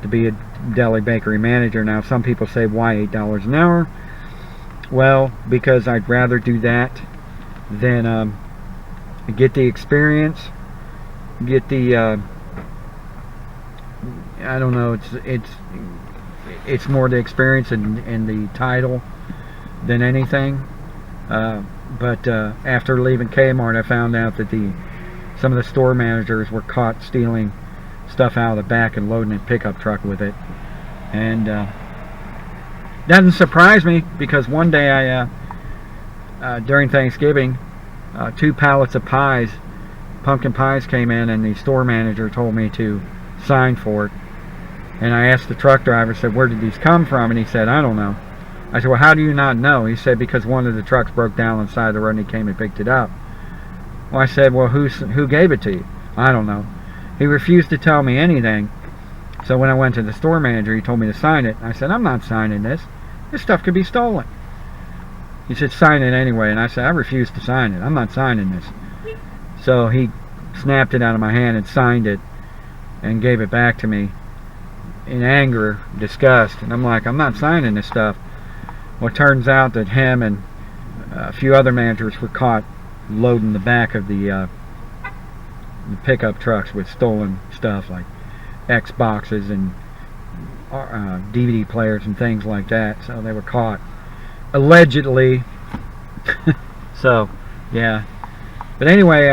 to be a deli bakery manager. Now some people say, why $8 an hour? Well, because I'd rather do that than get the experience, get the I don't know, it's more the experience and the title than anything. But after leaving Kmart, I found out that some of the store managers were caught stealing stuff out of the back and loading a pickup truck with it. And doesn't surprise me because one day I during Thanksgiving, 2 pallets of pies, pumpkin pies, came in, and the store manager told me to sign for it. And I asked the truck driver, said, where did these come from? And he said, I don't know. I said, well, how do you not know? He said, because one of the trucks broke down on the side of the road and he came and picked it up. Well, I said, well, who gave it to you? I don't know. He refused to tell me anything. So when I went to the store manager, he told me to sign it. I said, I'm not signing this. This stuff could be stolen. He said, sign it anyway. And I said, I refuse to sign it. I'm not signing this. So he snapped it out of my hand and signed it and gave it back to me in anger, disgust. And I'm like, I'm not signing this stuff. Well, it turns out that him and a few other managers were caught loading the back of the pickup trucks with stolen stuff like Xboxes and DVD players and things like that. So they were caught, allegedly. So, yeah. But anyway,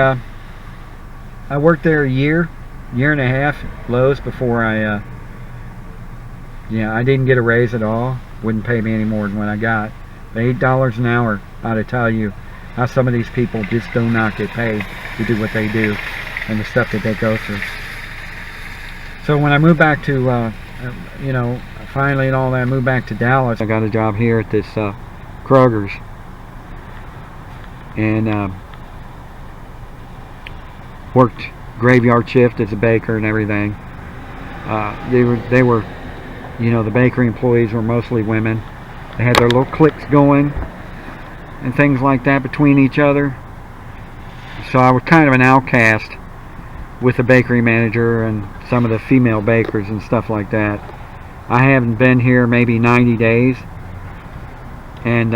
I worked there a year and a half at Lowe's before I didn't get a raise at all. Wouldn't pay me any more than what I got. But $8 an hour ought to tell you how some of these people just do not get paid to do what they do and the stuff that they go through. So when I moved back to, you know, finally and all that, I moved back to Dallas. I got a job here at this Kroger's, and worked graveyard shift as a baker and everything. They were, you know, the bakery employees were mostly women. They had their little cliques going and things like that between each other. So I was kind of an outcast with the bakery manager and some of the female bakers and stuff like that. I haven't been here maybe 90 days, and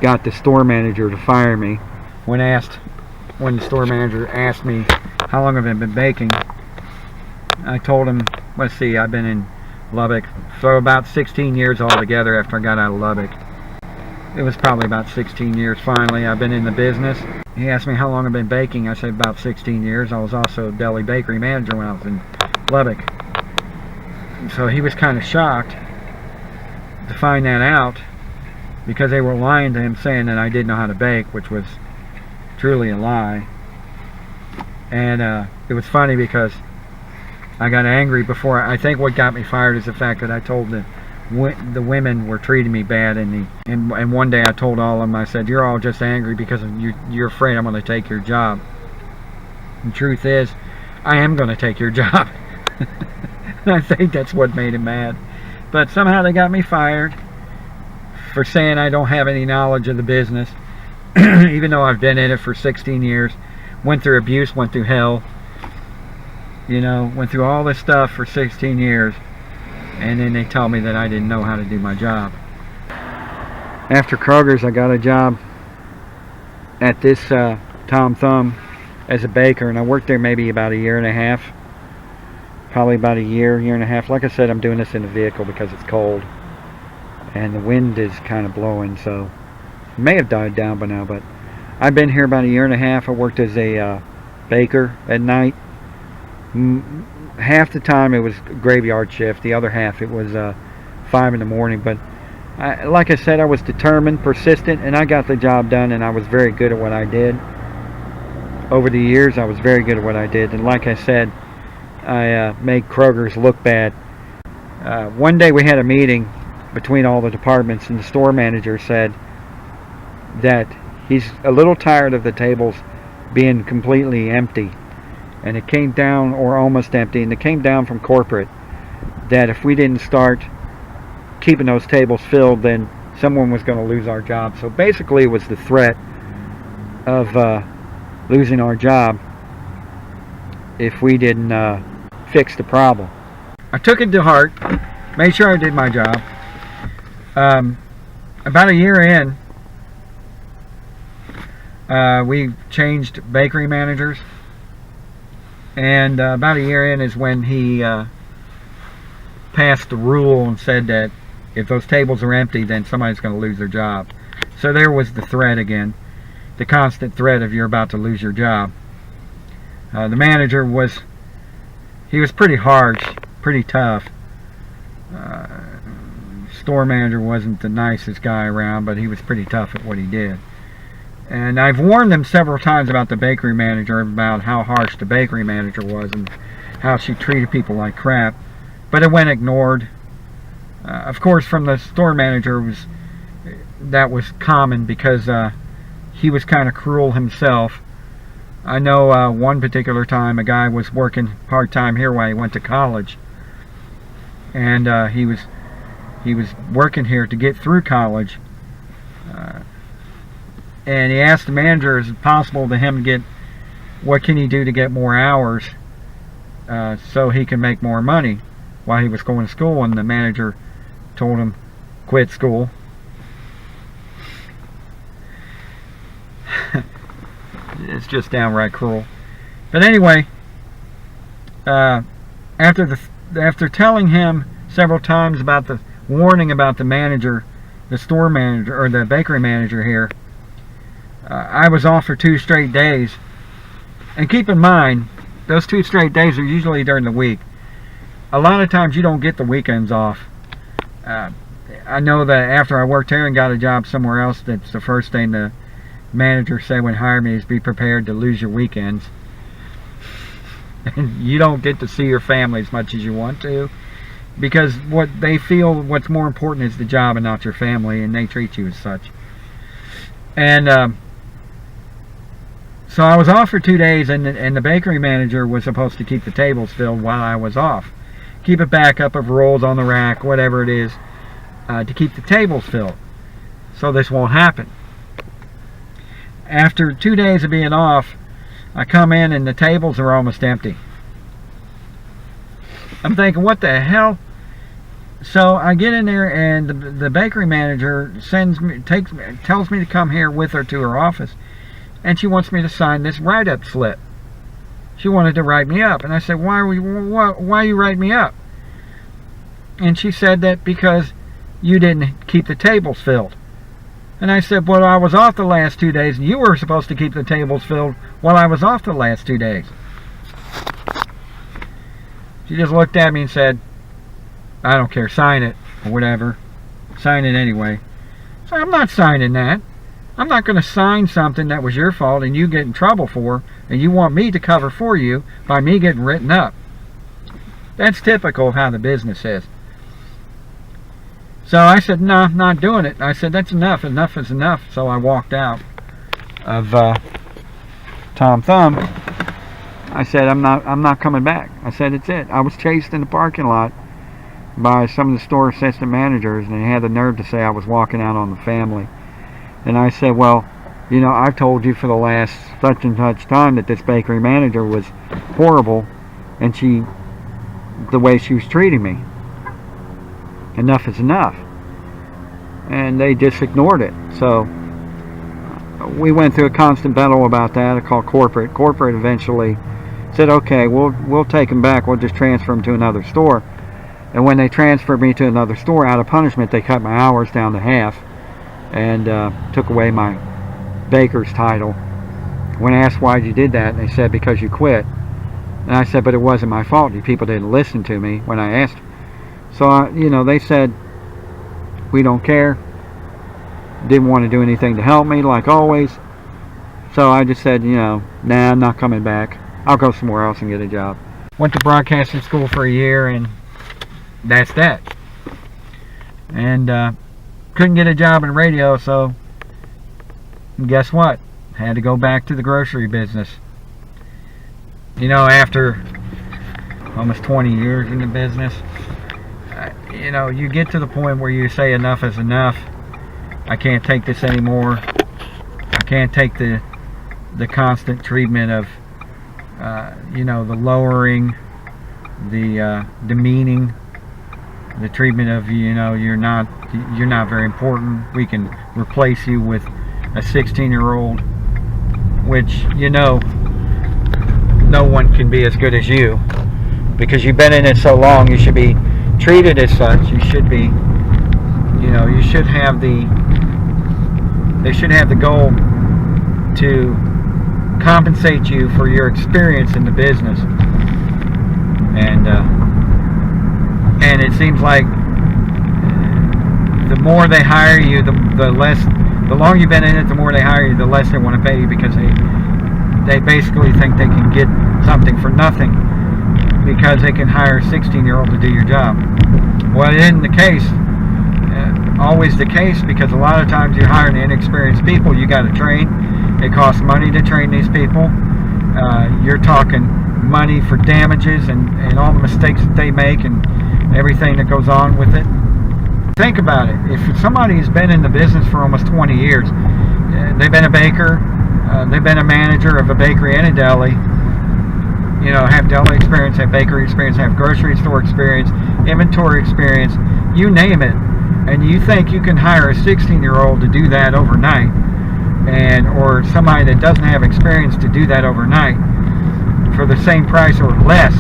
got the store manager to fire me. When the store manager asked me how long have I been baking, I told him let's see, I've been in Lubbock for about 16 years altogether after I got out of Lubbock. It was probably about 16 years finally. I've been in the business. He asked me how long I've been baking. I said about 16 years. I was also a deli bakery manager when I was in Lubbock. So he was kind of shocked to find that out, because they were lying to him saying that I didn't know how to bake, which was truly a lie. And it was funny because I got angry before. I think what got me fired is the fact that I told the women were treating me bad, and one day I told all of them, I said, you're all just angry because you're afraid I'm going to take your job. And the truth is, I am going to take your job. And I think that's what made him mad. But somehow they got me fired for saying I don't have any knowledge of the business, even though I've been in it for 16 years, went through abuse, went through hell, you know, went through all this stuff for 16 years. And then they tell me that I didn't know how to do my job. After Kroger's, I got a job at this Tom Thumb as a baker, and I worked there maybe about a year and a half. Probably about a year and a half. Like I said, I'm doing this in the vehicle because it's cold. And the wind is kind of blowing, so it may have died down by now, but I've been here about a year and a half. I worked as a baker at night. Half the time it was graveyard shift, the other half it was 5 in the morning, but like I said, I was determined, persistent, and I got the job done, and I was very good at what I did. Over the years I was very good at what I did, and like I said, I made Kroger's look bad. One day we had a meeting between all the departments, and the store manager said that he's a little tired of the tables being completely empty. And it came down, or almost empty, and it came down from corporate, that if we didn't start keeping those tables filled, then someone was going to lose our job. So basically it was the threat of losing our job if we didn't fix the problem. I took it to heart, made sure I did my job. About a year in, we changed bakery managers. And about a year in is when he passed the rule and said that if those tables are empty, then somebody's going to lose their job. So there was the threat again, the constant threat of you're about to lose your job. The manager was pretty harsh, pretty tough. Store manager wasn't the nicest guy around, but he was pretty tough at what he did. And I've warned them several times about the bakery manager, about how harsh the bakery manager was and how she treated people like crap. But it went ignored. Of course, from the store manager, that was common because he was kind of cruel himself. I know one particular time a guy was working part-time here while he went to college. And he was working here to get through college. And he asked the manager, is it possible to him to get, what can he do to get more hours so he can make more money while he was going to school? And the manager told him, quit school. It's just downright cruel. But anyway, after telling him several times about the warning about the manager, the store manager, or the bakery manager here, I was off for 2 straight days. And keep in mind, those 2 straight days are usually during the week. A lot of times you don't get the weekends off. I know that after I worked here and got a job somewhere else, that's the first thing the manager said when he hired me is be prepared to lose your weekends. And you don't get to see your family as much as you want to, because what they feel what's more important is the job and not your family, and they treat you as such. And so I was off for 2 days, and the bakery manager was supposed to keep the tables filled while I was off. Keep a backup of rolls on the rack, whatever it is, to keep the tables filled. So this won't happen. After 2 days of being off, I come in and the tables are almost empty. I'm thinking, what the hell? So I get in there, and the bakery manager tells me to come here with her to her office, and she wants me to sign this write-up slip. She wanted to write me up, and I said, why are you writing me up? And she said that because you didn't keep the tables filled. And I said, well, I was off the last 2 days, and you were supposed to keep the tables filled while I was off the last 2 days. She just looked at me and said, I don't care, sign it, or whatever. Sign it anyway. So I'm not signing that. I'm not going to sign something that was your fault and you get in trouble for, and you want me to cover for you by me getting written up. That's typical of how the business is. So I said, no, not doing it. I said, that's enough. Enough is enough. So I walked out of Tom Thumb. I said, I'm not coming back. I said, it's it. I was chased in the parking lot by some of the store assistant managers, and they had the nerve to say I was walking out on the family. And I said, well, you know, I've told you for the last such and such time that this bakery manager was horrible, and the way she was treating me. Enough is enough. And they just ignored it. So we went through a constant battle about that. I called corporate. Corporate eventually said, okay, we'll take him back. We'll just transfer him to another store. And when they transferred me to another store, out of punishment, they cut my hours down to half and took away my baker's title. When I asked why you did that, they said, because you quit. And I said, but it wasn't my fault. You people didn't listen to me when I asked. So, you know, they said, we don't care. Didn't want to do anything to help me, like always. So I just said, you know, nah, I'm not coming back. I'll go somewhere else and get a job. Went to broadcasting school for a year, and that's that. And couldn't get a job in radio, so guess what? Had to go back to the grocery business. You know, after almost 20 years in the business, you know, you get to the point where you say enough is enough. I can't take this anymore. I can't take the constant treatment of, you know, the lowering, the demeaning, the treatment of, you know, you're not very important. We can replace you with a 16-year-old, which, you know, no one can be as good as you, because you've been in it so long. You should be treated as such. You should be, you know, you should have they should have the goal to compensate you for your experience in the business. And it seems like the more they hire you, the longer you've been in it, the more they hire you, the less they want to pay you, because they basically think they can get something for nothing because they can hire a 16-year-old to do your job. Well, it isn't the case. Always the case, because a lot of times you're hiring inexperienced people. You got to train. It costs money to train these people. You're talking money for damages and all the mistakes that they make and everything that goes on with it. Think about it. If somebody's been in the business for almost 20 years, they've been a baker, they've been a manager of a bakery and a deli, you know, have deli experience, have bakery experience, have grocery store experience, inventory experience, you name it, and you think you can hire a 16-year-old to do that overnight, or somebody that doesn't have experience to do that overnight for the same price or less,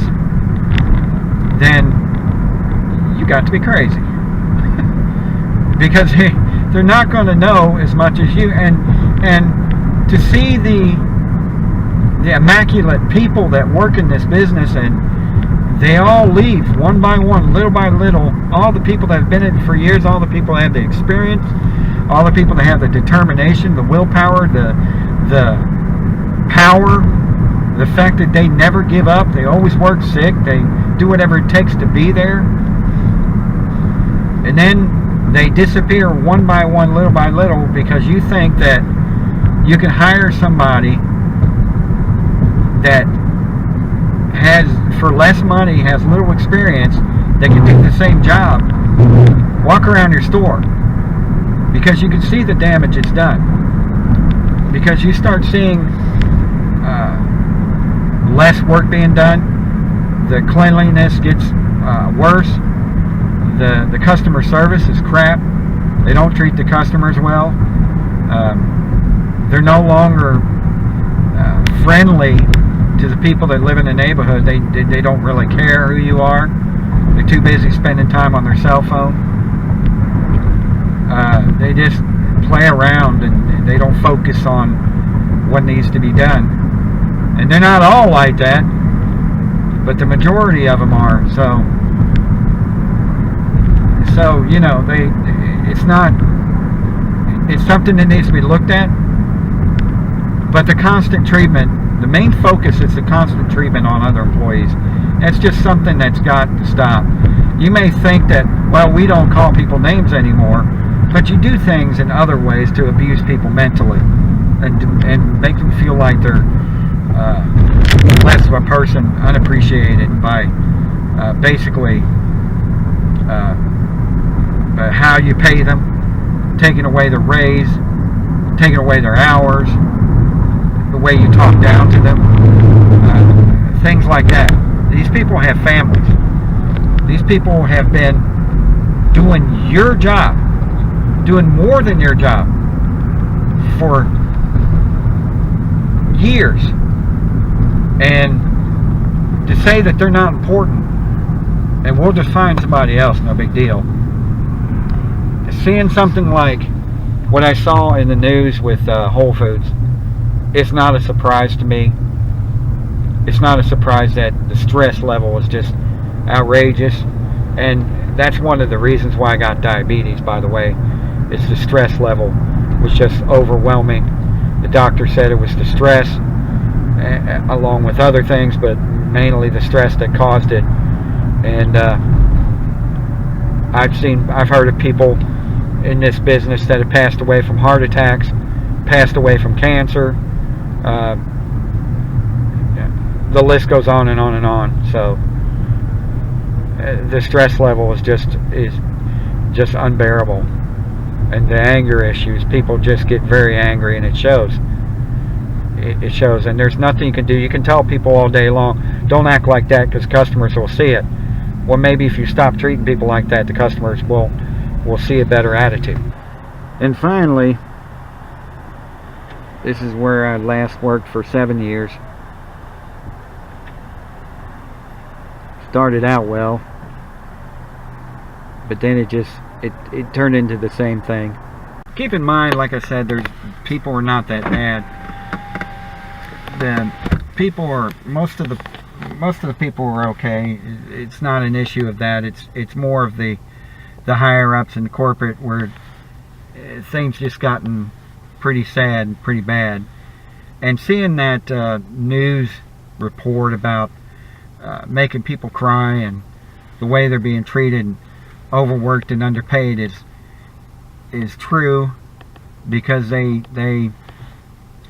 then you got to be crazy. Because they're not going to know as much as you, and to see the immaculate people that work in this business, and they all leave one by one, little by little. All the people that have been in it for years, all the people that have the experience, all the people that have the determination, the willpower, the power, the fact that they never give up, they always work sick, they do whatever it takes to be there, and then they disappear one by one, little by little, because you think that you can hire somebody that has, for less money, has little experience, that can do the same job, walk around your store, because you can see the damage it's done, because you start seeing less work being done, the cleanliness gets worse, the customer service is crap, they don't treat the customers well, they're no longer friendly to the people that live in the neighborhood. They don't really care who you are. They're too busy spending time on their cell phone. They just play around and they don't focus on what needs to be done. And they're not all like that, but the majority of them are. So you know, it's something that needs to be looked at. But the constant treatment, the main focus is the constant treatment on other employees. That's just something that's got to stop. You may think that, well, we don't call people names anymore, but you do things in other ways to abuse people mentally and make them feel like they're less of a person, unappreciated by basically how you pay them, taking away their raise, taking away their hours, the way you talk down to them, things like that. These people have families. These people have been doing your job, doing more than your job for years. And to say that they're not important and we'll just find somebody else, no big deal. Seeing something like what I saw in the news with Whole Foods, it's not a surprise to me. It's not a surprise that the stress level is just outrageous, and that's one of the reasons why I got diabetes, by the way. It's the stress level was just overwhelming. The doctor said it was the stress, along with other things, but mainly the stress that caused it. And I've heard of people in this business that have passed away from heart attacks, passed away from cancer. The list goes on and on and on. So the stress level is just unbearable, and the anger issues. People just get very angry, and it shows. It shows, and there's nothing you can do. You can tell people all day long, don't act like that, because customers will see it. Well, maybe if you stop treating people like that, the customers will see a better attitude. And finally, this is where I last worked for 7 years. Started out well, but then it turned into the same thing. Keep in mind, like I said, people are not that bad. Most of the people are okay. It's not an issue of that. It's more of the higher ups in corporate where things just gotten pretty sad, pretty bad. And seeing that news report about making people cry and the way they're being treated, overworked and underpaid is true, because they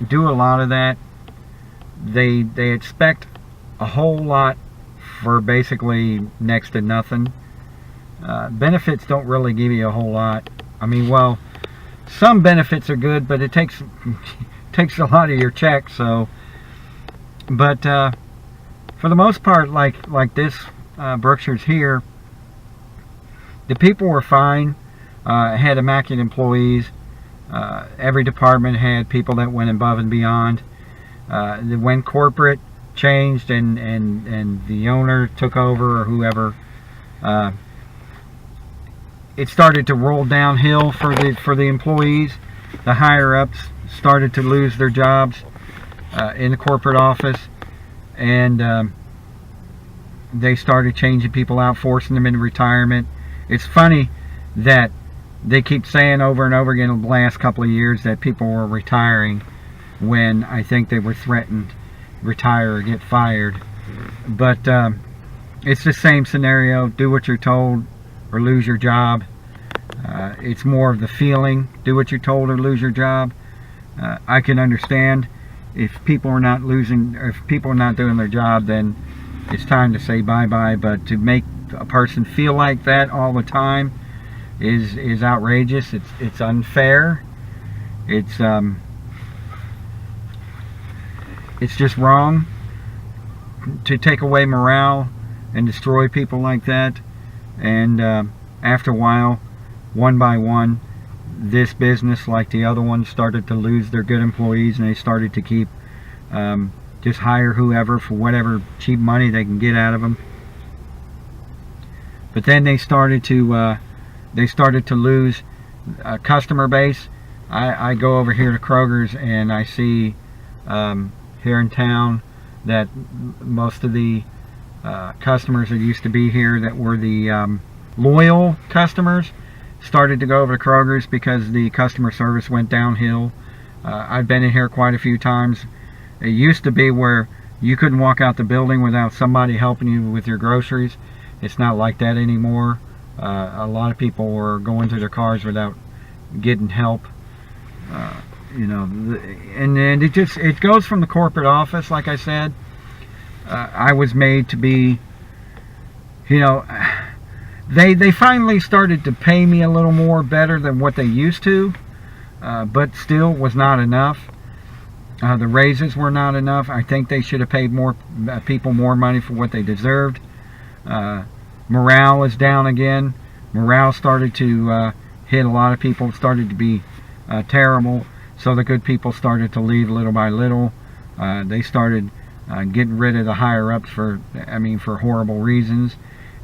do a lot of that. They expect a whole lot for basically next to nothing. Benefits don't really give you a whole lot. I mean, well, some benefits are good, but it takes a lot of your check. So, but for the most part, like this Berkshire's here, the people were fine. Had immaculate employees. Every department had people that went above and beyond. When corporate changed and the owner took over, or whoever, it started to roll downhill for the employees. The higher ups started to lose their jobs in the corporate office, and they started changing people out, forcing them into retirement. It's funny that they keep saying over and over again in the last couple of years that people were retiring, when I think they were threatened to retire or get fired. But it's the same scenario. Do what you're told or lose your job. It's more of the feeling, do what you're told or lose your job. I can understand if people are not doing their job, then it's time to say bye-bye. But to make a person feel like that all the time is outrageous. It's unfair. It's just wrong to take away morale and destroy people like that. And after a while, one by one, this business, like the other ones, started to lose their good employees, and they started to keep just hire whoever for whatever cheap money they can get out of them. But then they started to lose a customer base. I go over here to Kroger's and I see here in town that most of the customers that used to be here that were the loyal customers started to go over to Kroger's because the customer service went downhill. I've been in here quite a few times. It used to be where you couldn't walk out the building without somebody helping you with your groceries. It's not like that anymore. A lot of people were going to their cars without getting help. You know, and it goes from the corporate office. Like I said, I was made to be, you know, they finally started to pay me a little more better than what they used to, but still was not enough. The raises were not enough. I think they should have paid more people more money for what they deserved. Morale is down again. Morale started to hit a lot of people. It started to be terrible. So the good people started to leave little by little. They started getting rid of the higher ups for horrible reasons.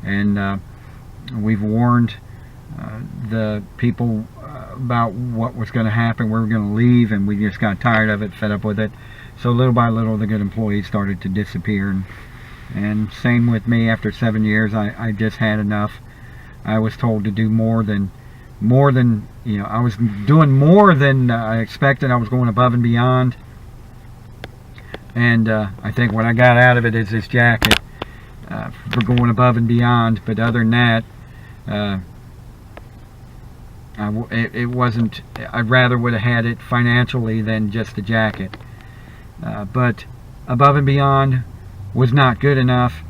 And we've warned the people about what was going to happen. We were going to leave, and we just got tired of it, fed up with it. So little by little, the good employees started to disappear. And same with me. After 7 years, I just had enough. I was told to do more than you know. I was doing more than I expected. I was going above and beyond. And I think what I got out of it is this jacket for going above and beyond. But other than that, it wasn't. I'd rather would have had it financially than just the jacket. But above and beyond was not good enough.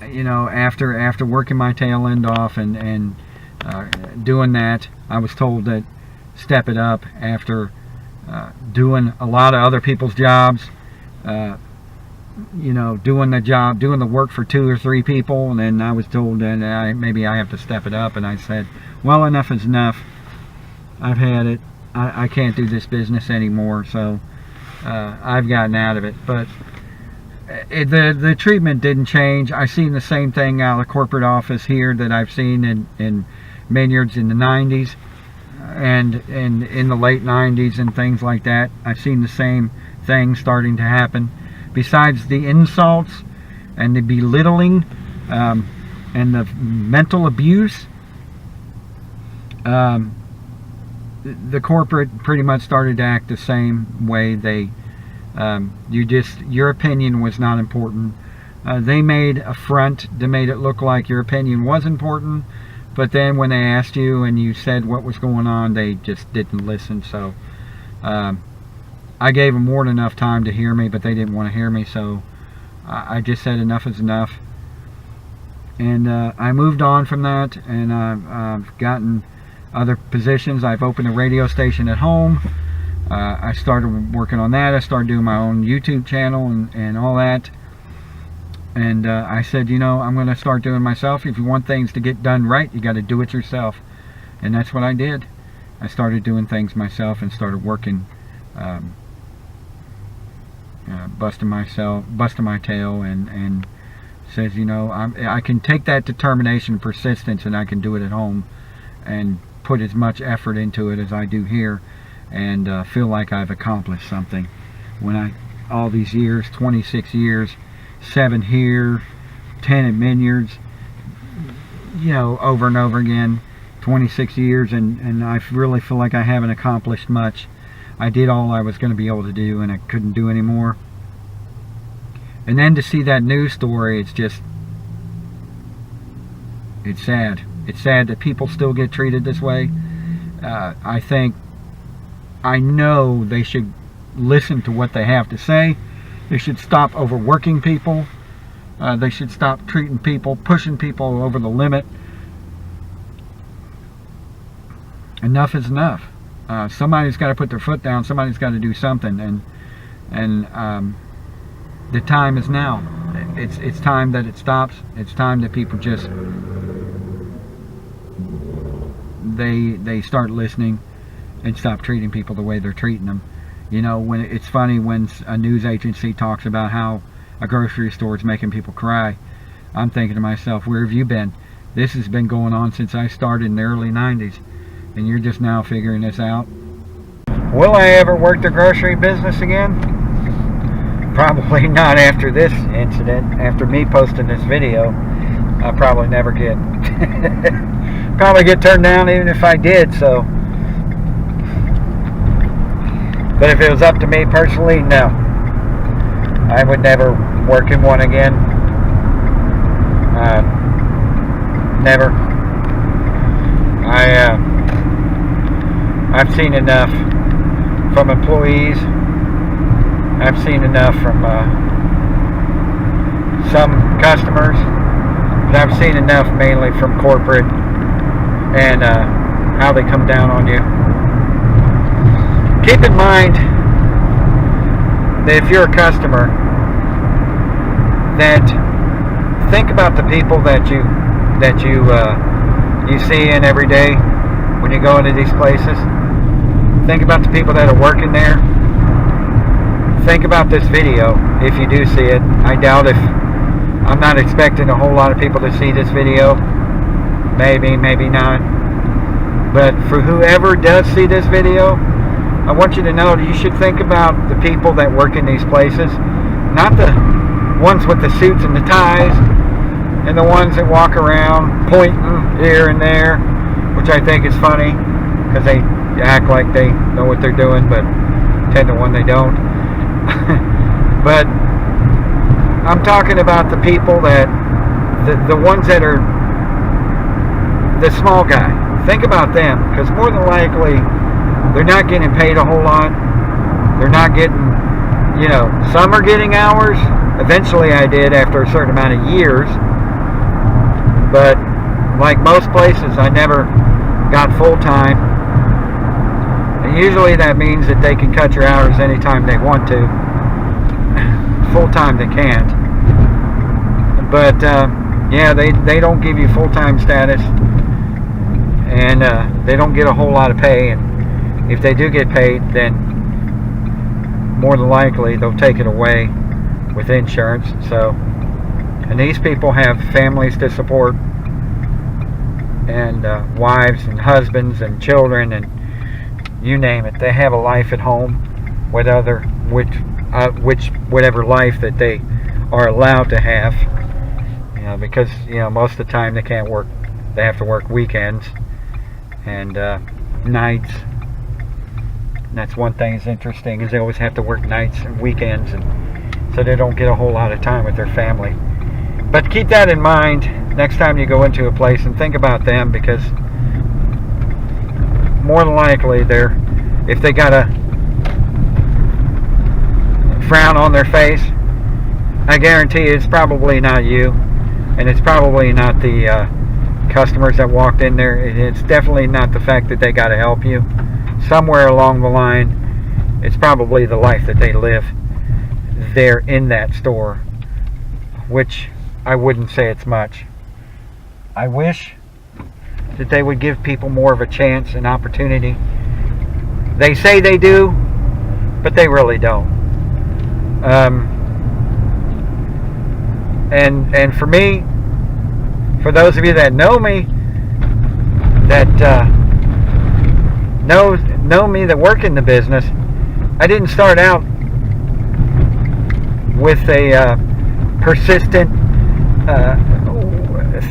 You know, after working my tail end off and doing that, I was told that step it up after doing a lot of other people's jobs. You know, doing the work for 2 or 3 people, and then I was told that maybe I have to step it up, and I said, well, enough is enough. I've had it. I can't do this business anymore, so I've gotten out of it. But the treatment didn't change. I've seen the same thing out of the corporate office here that I've seen in Minyards in the 90s and in the late 90s and things like that. I've seen the same thing starting to happen. Besides the insults and the belittling and the mental abuse, the corporate pretty much started to act the same way. Your opinion was not important. They made a front that made it look like your opinion was important, but then when they asked you and you said what was going on, they just didn't listen. So I gave them more than enough time to hear me, but they didn't want to hear me, so I just said enough is enough. And I moved on from that, and I've gotten other positions. I've opened a radio station at home. I started working on that. I started doing my own YouTube channel and all that. And I said, you know, I'm going to start doing it myself. If you want things to get done right, you got to do it yourself. And that's what I did. I started doing things myself and started working, busting my tail, and says, you know, I can take that determination and persistence, and I can do it at home and put as much effort into it as I do here, and feel like I've accomplished something. When all these years, 26 years, 7 here, 10 at Minyards, you know, over and over again, 26 years, and I really feel like I haven't accomplished much. I did all I was going to be able to do, and I couldn't do any more. And then to see that news story, it's sad. It's sad that people still get treated this way. I know they should listen to what they have to say. They should stop overworking people. They should stop treating people, pushing people over the limit. Enough is enough. Somebody's got to put their foot down. Somebody's got to do something, and the time is now. It's time that it stops. It's time that people just they start listening and stop treating people the way they're treating them. You know, when it's funny when a news agency talks about how a grocery store is making people cry. I'm thinking to myself, where have you been? This has been going on since I started in the early 90s, and you're just now figuring this out. Will I ever work the grocery business again? Probably not after this incident. After me posting this video, I'll probably never get probably get turned down even if I did. So, but if it was up to me personally, no, I would never work in one again. Never. I've seen enough from employees. I've seen enough from some customers, but I've seen enough mainly from corporate and how they come down on you. Keep in mind that if you're a customer, that think about the people that you see in every day when you go into these places. Think about the people that are working there. Think about this video if you do see it. I doubt if, I'm not expecting a whole lot of people to see this video. Maybe, maybe not. But for whoever does see this video, I want you to know that you should think about the people that work in these places. Not the ones with the suits and the ties, and the ones that walk around pointing here and there, which I think is funny, because they act like they know what they're doing, but 10 to 1 they don't. But I'm talking about the people that, the ones that are the small guy. Think about them, because more than likely they're not getting paid a whole lot. They're not getting, you know, some are getting hours. Eventually I did after a certain amount of years, but like most places, I never got full-time. And usually that means that they can cut your hours anytime they want to. Full-time they can't. But yeah, they don't give you full-time status, and they don't get a whole lot of pay. And if they do get paid, then more than likely they'll take it away with insurance. So, and these people have families to support, and wives and husbands and children, and you name it. They have a life at home, whatever life that they are allowed to have. You know, because most of the time they can't work. They have to work weekends and nights. And that's one thing that's interesting, is they always have to work nights and weekends, and so they don't get a whole lot of time with their family. But keep that in mind next time you go into a place, and think about them, because more than likely if they got a frown on their face, I guarantee it's probably not you, and it's probably not the customers that walked in there. It's definitely not the fact that they got to help you. Somewhere along the line, it's probably the life that they live there in that store, which I wouldn't say it's much. I wish that they would give people more of a chance and opportunity. They say they do, but they really don't. And for me, for those of you that know me, that know me, that work in the business, I didn't start out with a persistent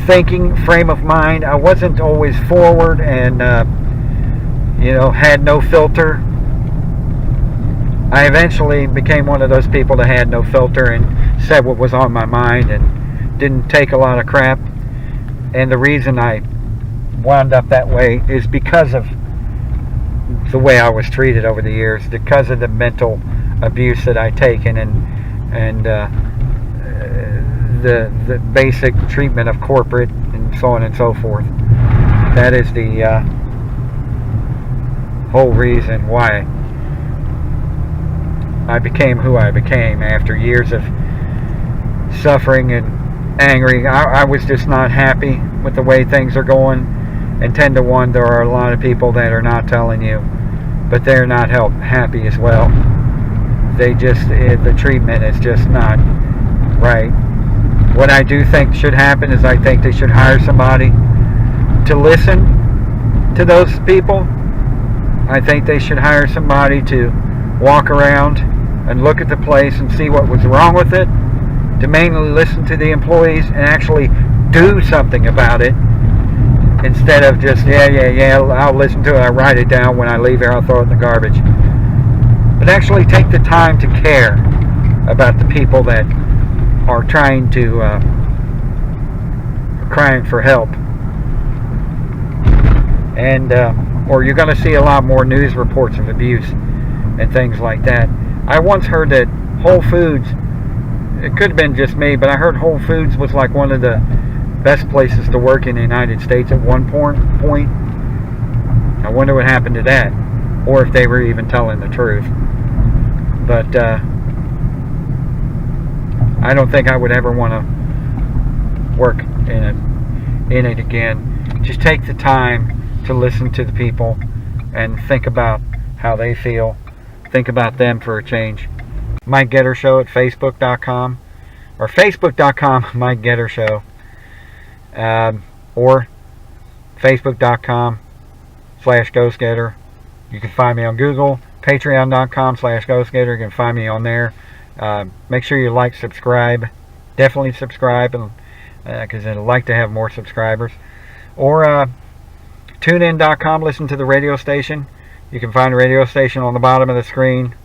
thinking frame of mind. I wasn't always forward and had no filter. I eventually became one of those people that had no filter and said what was on my mind and didn't take a lot of crap. And the reason I wound up that way is because of the way I was treated over the years, because of the mental abuse that I taken, and the basic treatment of corporate and so on and so forth. That is the whole reason why I became who I became after years of suffering and angry. I was just not happy with the way things are going, and 10 to 1 there are a lot of people that are not telling you, but they're not happy as well. They just, the treatment is just not right. What I do think should happen is I think they should hire somebody to listen to those people. I think they should hire somebody to walk around and look at the place and see what was wrong with it, to mainly listen to the employees and actually do something about it, instead of just, yeah, I'll listen to it, I'll write it down, when I leave here I'll throw it in the garbage. But actually take the time to care about the people that are trying to, crying for help. And or you're going to see a lot more news reports of abuse and things like that. I once heard that Whole Foods, it could have been just me, but I heard Whole Foods was like one of the best places to work in the United States at one point. I wonder what happened to that, or if they were even telling the truth. But I don't think I would ever want to work in it again. Just take the time to listen to the people and think about how they feel. Think about them for a change. Mike Getter Show at Facebook.com, or Facebook.com Mike Getter Show, or Facebook.com/Ghostgetter. You can find me on Google. Patreon.com/Ghostgetter. You can find me on there. Make sure you like, subscribe. Definitely subscribe, and because I'd like to have more subscribers. Or TuneIn.com. Listen to the radio station. You can find the radio station on the bottom of the screen.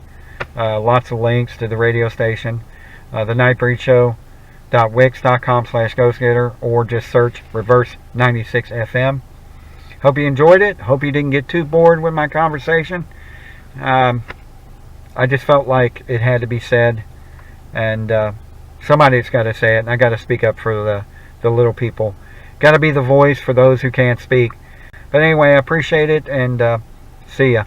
Lots of links to the radio station. The Nightbreed Show.wix.com/Ghostgetter, or just search Reverse 96 FM. Hope you enjoyed it. Hope you didn't get too bored with my conversation. I just felt like it had to be said, and somebody's got to say it, and I got to speak up for the little people. Got to be the voice for those who can't speak. But anyway, I appreciate it, and see ya.